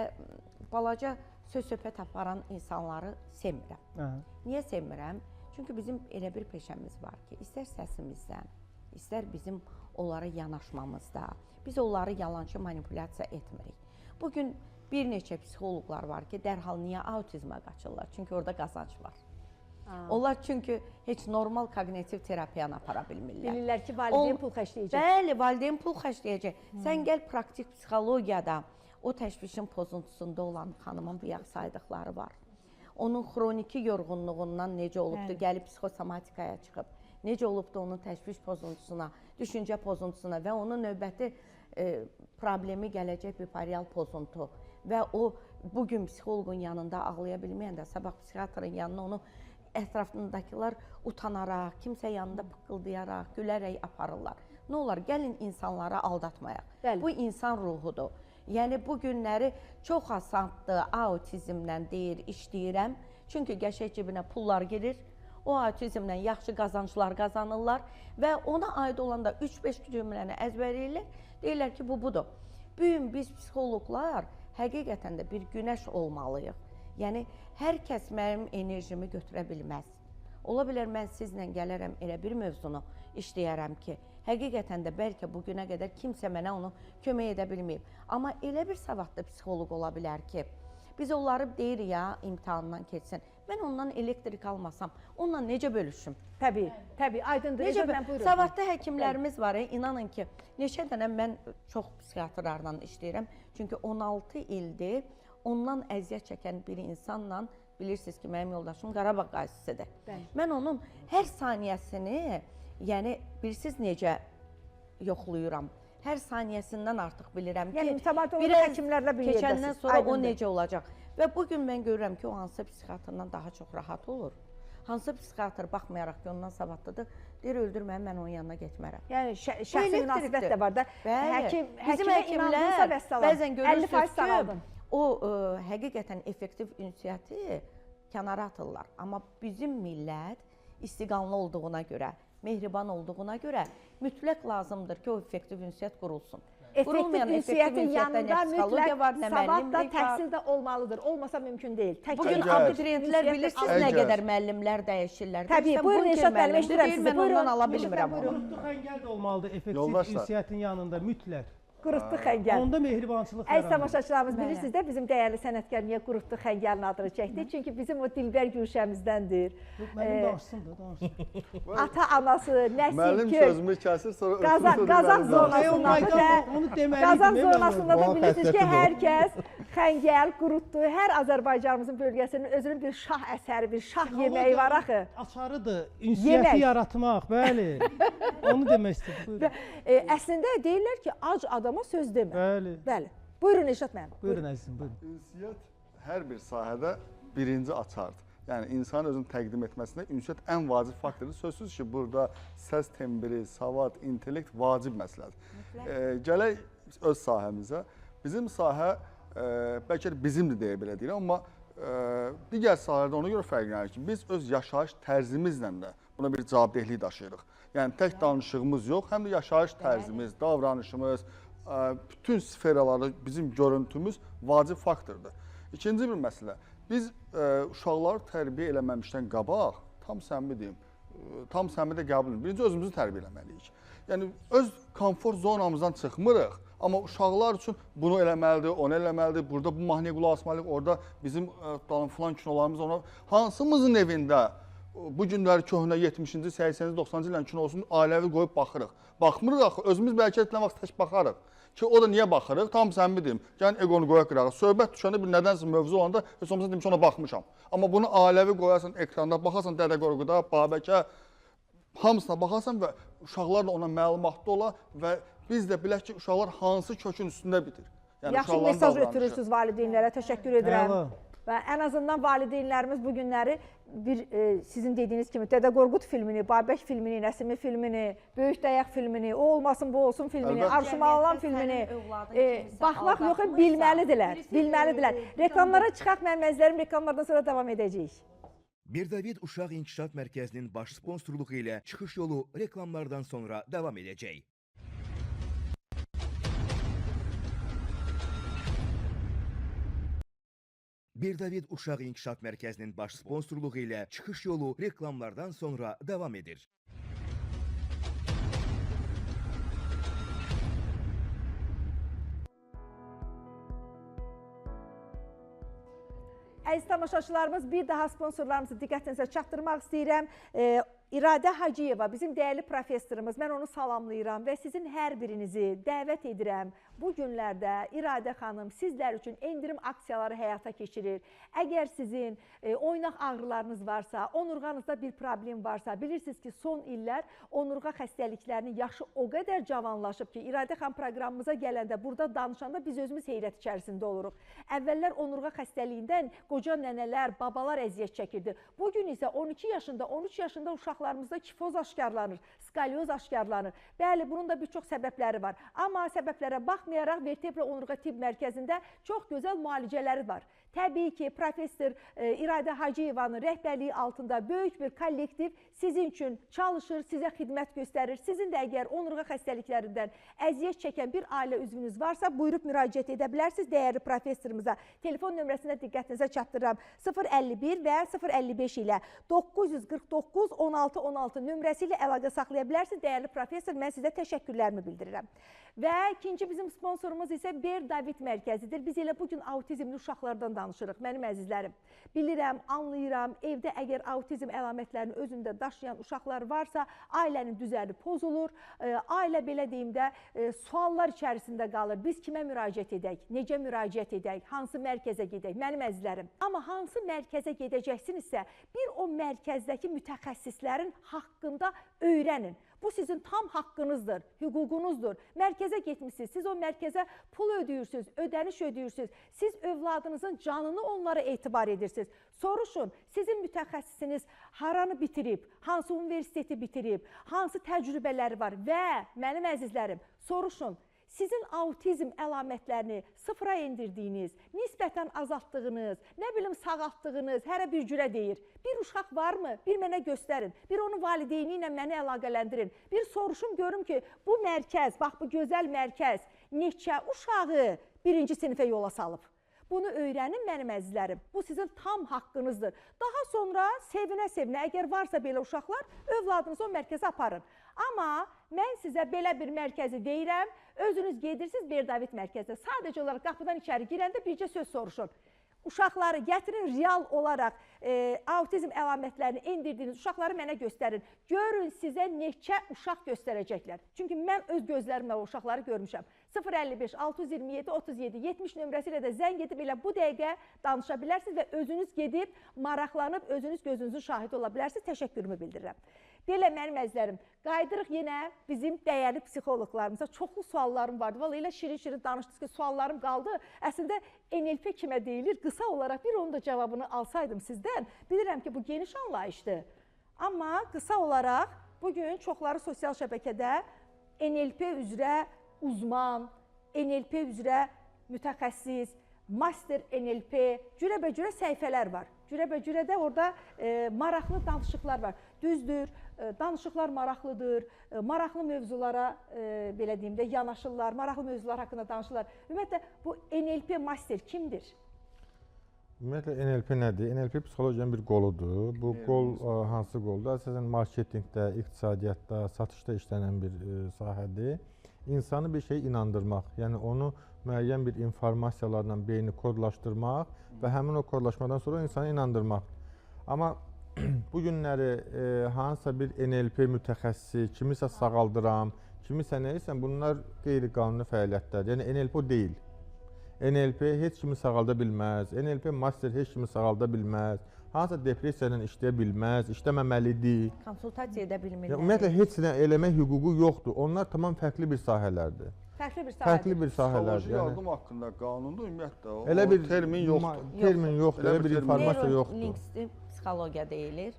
balaca söz-söhbət aparan insanları sevmirəm. Niyə sevmirəm? Çünki bizim elə bir peşəmiz var ki, istər səsimizdən, istər bizim onlara yanaşmamızda, biz onları yalançı manipulyasiya etmirik. Bugün bir neçə psixoloqlar var ki, dərhal niyə autizmə qaçırlar? Çünki orada qazanc var. Onlar çünki heç normal kognitiv terapiyanı apara bilmirlər. Bilirlər ki, valideyn pul xərcləyəcək. Bəli, valideyn pul xərcləyəcək. Sən gəl praktik psixologiyada o təşvişin pozuntusunda olan xanımın bu yağ saydıqları var. Onun xroniki yorğunluğundan necə olubdu, gəlib psixosomatikaya çıxıb, necə olubdu onun təşviş pozuntusuna, düşüncə pozuntusuna və onun növbəti problemi gələcək biparial pozuntu və o bugün psixoloqun yanında ağlaya bilməyəndə sabah psixiatrın yanına onu ətrafındakılar utanaraq, kimsə yanında pıqqıldayaraq, gülərək aparırlar. Nə olar, gəlin insanları aldatmayaq. Bəli. Bu insan ruhudur. Yəni bu günləri çox asandır, autizmlə deyir, işləyirəm. Çünki qəşəng cibinə pullar girir. O autizmlə yaxşı qazanclar qazanırlar və ona aid olanda 3-5 cümləni əzbərləyirlər. Deyirlər ki, bu budur. Bugün biz psixoloqlar həqiqətən də bir günəş olmalıyıq. Yəni, hər kəs mənim enerjimi götürə bilməz. Ola bilər, mən sizlə gələrəm elə bir mövzunu işləyərəm ki, həqiqətən də bəlkə bugünə qədər kimsə mənə onu kömək edə bilməyib. Amma elə bir savadlı psixoloq ola bilər ki, biz onları deyirik ya, imtahandan keçsin. Mən ondan elektrik almasam, onunla necə bölüşüm? Təbii, təbii, aydındır. Necə Mən buyurun. savadlı həkimlərimiz var, inanın ki, neçə dənə mən çox psixiatrlarla işləyirəm. Çünki 16 ildir ondan əziyyət çəkən bir insanla, bilirsiniz ki, mənim yoldaşım Qarabağ qazisidir. Mən onun hər saniyəsini, yəni bilirsiniz necə yoxluyuram. Hər saniyəsindən artıq bilirəm ki, Yəni, mütəmadi olaraq həkimlərlə bir yerdəsiniz. keçəndən sonra o necə olacaq. Və bugün mən görürəm ki, o hansısa psixiatrdan daha çox rahat olur. Hansısa psixiatr baxmayaraq ki, ondan savadlıdır, deyir, öldürməyəm, mən onun yanına getmərəm. Yəni, şəxsi münasibət də var da. Bizim Həkimə inandınsa vəssalam, bəzən 50% görürsünüz sağaldın. ki, o həqiqətən effektiv ünsiyyəti kənara atırlar. Amma bizim millət istiqanlı olduğuna görə, mehriban olduğuna görə mütləq lazımdır ki, o effektiv ünsiyyət qurulsun. Effektiv ünsiyyətin yanında mütləq savad da, təhsil də olmalıdır. Olmasa mümkün deyil. Bugün abituriyentlər bilirsiniz nə qədər müəllimlər dəyişirlər. Təbii, buyurun Elşad müəllim, eşidirəm sizi. Mən ondan ala bilmirəm onu. Qurutluq əngəl də olmalıdır effektiv ünsiyyətin yanında mütləq. Qurutluq xəngəl. Onda mehribançılıq Əziz tamaşaçılarımız, bilirsiniz də bizim dəyərli sənətkar niyə Qurutluq xəngəlin adını çəkdi? Çünki bizim o dilbər güşəmizdəndir. Mənim danışsın da, danışsın. Ata-anası, nəsil, Müəllim kök. sözümü kəsir, sonra Qazan zonasında da bilirsiniz ki, hər kəs xəngəl, qurutdu. Hər Azərbaycanımızın bölgəsinin özünün bir şah əsəri, bir şah yeməyi var axı. Açarıdır, ünsiyyəti yaratmaq, bəli. Onu demək istəyirəm. Əslində deyirlər ki, ac adama söz demə. Bəli. Bəli. Buyurun Elşad müəllim. Buyurun əzizim, buyurun. ünsiyyət hər bir sahədə birinci açardır. Yəni insanın özünü təqdim etməsində ünsiyyət ən vacib faktordur. Sözsüz ki, burada səs tembri, savad, intellekt vacib məsələdir. Gələk öz sahəmizə. Bizim sahə bəlkə də bizimdir deyə belə deyirəm, amma digər sahələrdə ona görə fərqlənir ki, biz öz yaşayış tərzimizlə də buna bir cavabdehlik daşıyırıq. Yəni tək danışığımız yox, həm də yaşayış tərzimiz, davranışımız, bütün sferalarda bizim görüntümüz vacib faktordur. İkinci bir məsələ, biz uşaqları tərbiyə eləməmişdən qabaq, tam səmimi deyim, tam səmimi də qəbul edim. Birinci özümüzü tərbiyə eləməliyik. Yəni öz komfort zonamızdan çıxmırıq, amma uşaqlar üçün bunu eləməlidir, onu eləməlidir, burada bu mahnıya qulaq asmalıyıq, orada bizim filan kinolarımız ona hansımızın evində bu günləri köhnə 70-ci, 80-ci, 90-cı illərin kinosunu ailəvi qoyub baxırıq. Baxmırıq axı, özümüz bəlkə etlə vaxt tək baxarıq. Ki o da niyə baxırıq? Tam səmimi deyim. Yəni egonu qoyaq qırağa. Söhbət düşəndə bir nədənsə mövzu olanda heç olmasa deyim ki, ona baxmışam. Amma bunu ailəvi qoyarsan ekranda, baxarsan Dədə Qorquda, Babəkə, hamısına baxarsan və uşaqlar da ona məlumatlı ola və biz də bilək ki, uşaqlar hansı kökün üstündə bitir. Yaxşı mesaj ötürürsünüz valideynlərə, təşəkkür edirəm. Və ən azından valideynlərimiz bu günləri bir sizin dediyiniz kimi Dədə Qorqud filmini, Babək filmini, Nəsimi filmini, Böyük Dayaq filmini, O olmasın bu olsun filmini, Arşumalılan filmini baxmaq yox, bilməlidirlər. Bilməlidirlər. Reklamlara çıxaq, mənim əzizlərim, reklamlardan sonra davam edəcəyik. Bir David Uşaq İnkişaf Mərkəzinin baş sponsorluğu ilə çıxış yolu reklamlardan sonra davam edəcək. Bir David Uşaq İnkişaf Mərkəzinin baş sponsorluğu ilə çıxış yolu reklamlardan sonra davam edir. Əziz tamaşaçılarımız, bir daha sponsorlarımızı diqqətinizə çatdırmaq istəyirəm. İradə Hacıyeva, bizim dəyərli professorumuz, mən onu salamlayıram və sizin hər birinizi dəvət edirəm. Bu günlərdə İradə xanım sizlər üçün endirim aksiyaları həyata keçirir. Əgər sizin oynaq ağrılarınız varsa, onurğanızda bir problem varsa, bilirsiniz ki, son illər onurğa xəstəliklərinin yaşı o qədər cavanlaşıb ki, İradə xanım proqramımıza gələndə, burada danışanda biz özümüz heyrət içərisində oluruq. Əvvəllər onurğa xəstəliyindən qoca nənələr, babalar əziyyət çəkirdi. Bugün isə 12 yaşında, 13 yaşında uşaqlarımızda kifoz aşkarlanır, skalyoz aşkarlanır. Bəli, bunun da bir çox səbəbləri var. Amma səbəblərə baxmayaraq Vertebra Onurğa Tibb Mərkəzində çox gözəl müalicələri var. Təbii ki, professor İradə Hacıyevanın rəhbərliyi altında böyük bir kollektiv sizin üçün çalışır, sizə xidmət göstərir. Sizin də əgər onurğa xəstəliklərindən əziyyət çəkən bir ailə üzvünüz varsa, buyurub müraciət edə bilərsiniz dəyərli professorumuza. Telefon nömrəsində diqqətinizə çatdırıram. 051 və 055 ilə 949 16 16 nömrəsi ilə əlaqə saxlaya bilərsiniz. Dəyərli professor, mən sizə təşəkkürlərimi bildirirəm. Və ikinci bizim sponsorumuz isə Bir David Mərkəzidir. Biz elə bugün autizmli uşaqlardan danışırıq, mənim əzizlərim. Bilirəm, anlayıram, evdə əgər autizm əlamətlərini özündə daşıyan uşaqlar varsa, ailənin düzəni pozulur, ailə belə deyim də suallar içərisində qalır. Biz kimə müraciət edək, necə müraciət edək, hansı mərkəzə gedək, mənim əzizlərim. Amma hansı mərkəzə gedəcəksinizsə, bir o mərkəzdəki mütəxəssislərin haqqında öyrənin. Bu sizin tam haqqınızdır, hüququnuzdur. Mərkəzə getmişsiniz, siz o mərkəzə pul ödəyirsiniz, ödəniş ödəyirsiniz. Siz övladınızın canını onlara etibar edirsiniz. Soruşun, sizin mütəxəssisiniz haranı bitirib, hansı universiteti bitirib, hansı təcrübələri var və mənim əzizlərim, soruşun. Sizin autizm əlamətlərini sıfıra endirdiyiniz, nisbətən azaltdığınız, nə bilim sağaltdığınız hərə bir cürə deyir. Bir uşaq varmı? Bir mənə göstərin. Bir onun valideyni ilə məni əlaqələndirin. Bir soruşum görüm ki, bu mərkəz, bax bu gözəl mərkəz neçə uşağı birinci sinifə yola salıb. Bunu öyrənin mənim əzizlərim. Bu sizin tam haqqınızdır. Daha sonra sevinə-sevinə, əgər varsa belə uşaqlar, övladınızı o mərkəzə aparın. Amma mən sizə belə bir mərkəzi deyirəm, özünüz gedirsiniz Bir David mərkəzə. Sadəcə olaraq qapıdan içəri girəndə bircə söz soruşun. Uşaqları gətirin, real olaraq autizm əlamətlərini endirdiyiniz uşaqları mənə göstərin. Görün sizə neçə uşaq göstərəcəklər. Çünki mən öz gözlərimlə o uşaqları görmüşəm. 055 627 37 70 nömrəsi ilə də zəng edib elə bu dəqiqə danışa bilərsiniz və özünüz gedib, maraqlanıb, özünüz gözünüzün şahidi ola bilərsiniz. Təşəkkürümü bildirirəm. Belə mənim əzizlərim, qaydırıq yenə bizim dəyərli psixoloqlarımıza. Çoxlu suallarım vardı. Vallahi elə şirin-şirin danışdınız ki, suallarım qaldı. Əslində NLP kimə deyilir? Qısa olaraq bir onun da cavabını alsaydım sizdən, bilirəm ki, bu geniş anlayışdır. Amma qısa olaraq bugün çoxları sosial şəbəkədə NLP üzrə uzman, NLP üzrə mütəxəssis, master NLP, cürəbəcürə səhifələr var. Cürəbəcürə də orada maraqlı danışıqlar var. Düzdür, danışıqlar maraqlıdır, maraqlı mövzulara belə deyim də yanaşırlar, maraqlı mövzular haqqında danışırlar. Ümumiyyətlə, bu NLP master kimdir? Ümumiyyətlə, NLP nədir? NLP psixologiyanın bir qoludur. Bu qol hansı qoldur? Əsasən marketinqdə, iqtisadiyyatda, satışda işlənən bir sahədir. İnsanı bir şey inandırmaq, yəni onu müəyyən bir informasiyalarla beyni kodlaşdırmaq və həmin o kodlaşmadan sonra insanı inandırmaq. Amma bu günləri hansısa bir NLP mütəxəssisi, kimisə sağaldıram, kimisə neysə, bunlar qeyri-qanuni fəaliyyətlər. Yəni NLP o deyil. NLP heç kimi sağalda bilməz, NLP master heç kimi sağalda bilməz, hansısa depressiya ilə işləyə bilməz, işləməməlidir. Konsultasiya edə bilmirlər. Ümumiyyətlə, heç nə eləmək hüququ yoxdur. Onlar tamam fərqli bir sahələrdir. Fərqli bir sahədir. Fərqli bir sahələrdir. Psixoloji yardım haqqında qanunda ümumiyyətlə o Elə bir termin yoxdur. Termin yoxdur, elə bir informasiya yoxdur. Neurolinguistik psixologiya deyilir.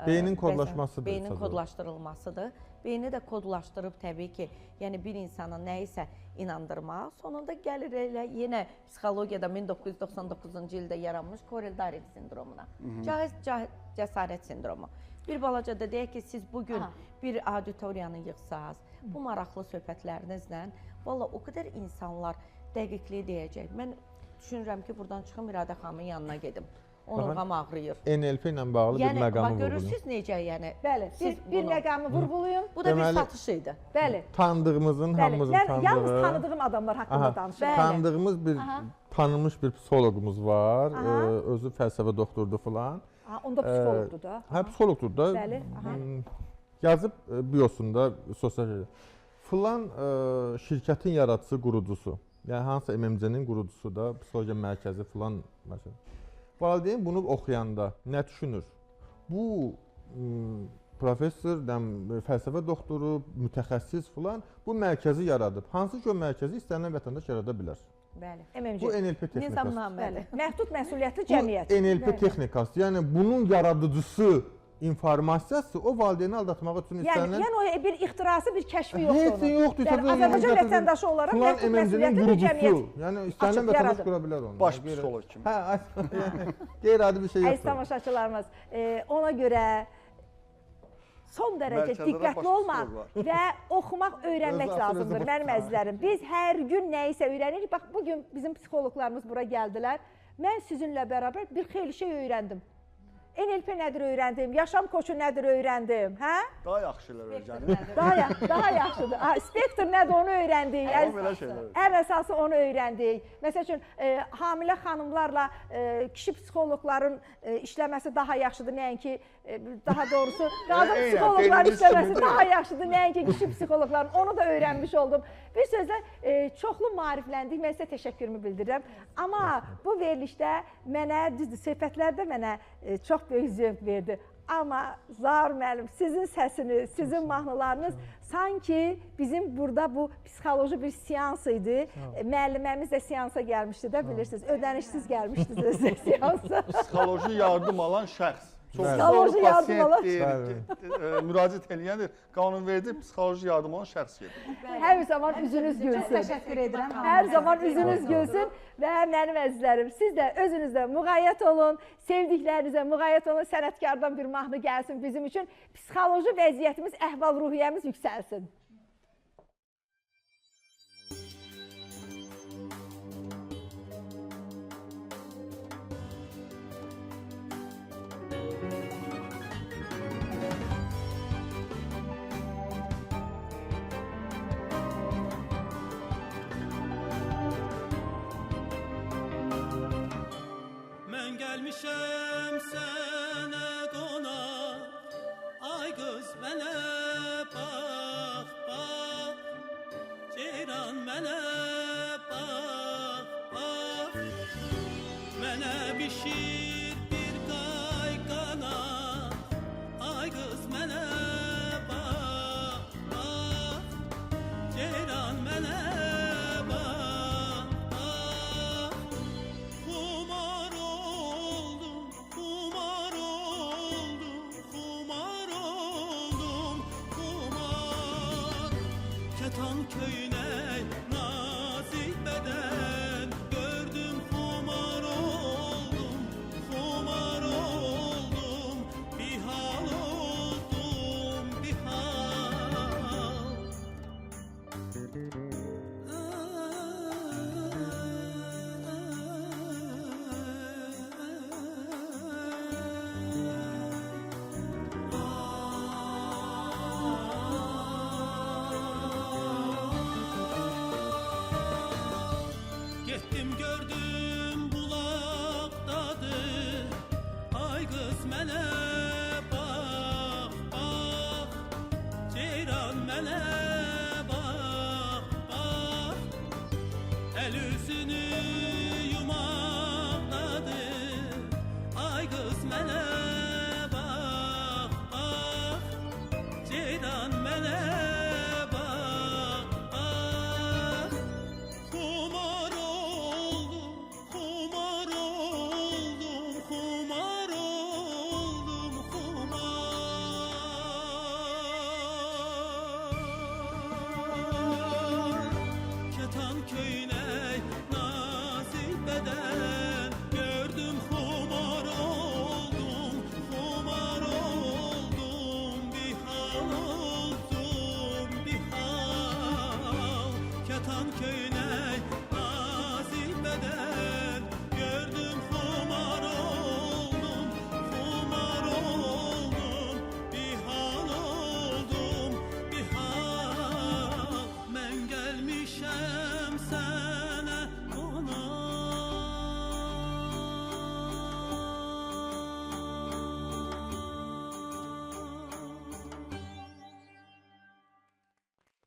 Beynin kodlaşmasıdır. Beynin kodlaşdırılmasıdır. Beyni də kodlaşdırıb təbii ki, yəni bir insana nəyisə inandırmaq, sonunda gəlir elə yenə psixologiyada 1999-cu ildə yaranmış Korel-Darik sindromuna. Cəsarət sindromu. Bir balaca da deyək ki, siz bugün bir auditoriyanı yığsaz, bu maraqlı söhbətlərinizlə, valla o qədər insanlar dəqiqliyi deyəcək. Mən düşünürəm ki, buradan çıxım İradə xanımın yanına gedim. Onurğam ağrıyır. NLP ilə bağlı bir məqamı vurğulayın. Görürsünüz necə, yəni? Bəli, bir məqamı vurğulayın. Bu da bir satış idi. Bəli. Tanıdığımızın, hamımızın tanıdığı. Yalnız tanıdığım adamlar haqqında danışıram. Tanıdığımız bir, tanınmış bir psixoloqumuz var. Özü fəlsəfə doktorudur filan. Onda psixoloqdur da. Hə, psixoloqdur da. Bəli. Yazıb biosunda, sosial şeydə. Filan şirkətin yaradıcısı, qurucusu. Yəni hansısa MMC-nin qurucusu da, psixologiya mərkəzi filan məsələn. Valideyn bunu oxuyanda nə düşünür? Bu professor, fəlsəfə doktoru, mütəxəssis filan bu mərkəzi yaradıb. Hansı ki o mərkəzi istənilən vətəndaş yarada bilər. Bəli. MMC. Bu NLP texnikası. Nizamnaməli. Məhdud məsuliyyətli cəmiyyət. Bu NLP texnikası. Yəni bunun yaradıcısı informasiyası o valideyni aldatmaq üçün istənilən. Yəni o bir ixtirası, bir kəşfi yoxdur onun. Heç yoxdur. Azərbaycan vətəndaşı olaraq məhdud məsuliyyətli cəmiyyət. Yəni istənilən vətəndaş qura bilər onu. Baş psixoloq kimi. Hə, qeyri-adi bir şey yoxdur. Əziz tamaşaçılarımız, ona görə son dərəcə diqqətli olmaq və oxumaq, öyrənmək lazımdır mənim əzizlərim. Biz hər gün nəyisə öyrənirik. Bax, bugün bizim psixoloqlarımız bura gəldilər. Mən sizinlə bərabər bir xeyli şey öyrəndim. NLP nədir öyrəndim, yaşam koçu nədir öyrəndim, hə? Daha yaxşı şeylər öyrəndim. Daha yaxşıdır. Spektr nədir onu öyrəndik. Ən əsası onu öyrəndik. Məsəl üçün, hamilə xanımlarla kişi psixoloqların işləməsi daha yaxşıdır, nəinki, daha doğrusu, qadın psixoloqların işləməsi daha yaxşıdır, nəinki kişi psixoloqların. Onu da öyrənmiş oldum. Bir sözlə, çoxlu maarifləndik, mən sizə təşəkkürümü bildirirəm. Amma bu verilişdə mənə, düzdür, söhbətlərdə mənə çox böyük zövq verdi. Amma Zaur müəllim, sizin səsiniz, sizin mahnılarınız sanki bizim burada bu psixoloji bir seans idi. Müəlliməmiz də seansa gəlmişdi də, bilirsiniz. Ödənişsiz gəlmişdiniz də seansa. Psixoloji yardım alan şəxs. Çox Psixoloji yardım alan müraciət eləyəndir. Qanunverici psixoloji yardım alan şəxs gedir. Hər zaman üzünüz gülsün. Təşəkkür edirəm. Hər zaman üzünüz gülsün və mənim əzizlərim, siz də özünüzlə müğayyət olun, sevdiklərinizə müğayyət olun, sənətkardan bir mahnı gəlsin bizim üçün, psixoloji vəziyyətimiz, əhval-ruhiyyəmiz yüksəlsin. Mən gəlmişəm sənə qonaq, ay qız mənə bax, bax, ceyran mənə bax, bax, mənə bişir bir qayqana, ay qız mənə bax, bax, ceyran mənə Kətan köynək, nazik bədən, gördüm xumar oldum, bir hal oldum, bir hal. Getdim gördüm bulaqdadır, ay qız mənə bax, bax, ceyran mənə bax, bax, əl üzünü yumaqdadır, ay qız mənə bax, bax, ceyran mənə bax, bax, Alan köynək nazik bədən gördüm xumar oldum bir hal mən gəlmişəm sənə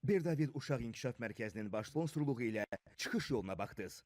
Bir David Uşaq İnkişaf Mərkəzinin baş sponsorluğu ilə çıxış yoluna baxdınız.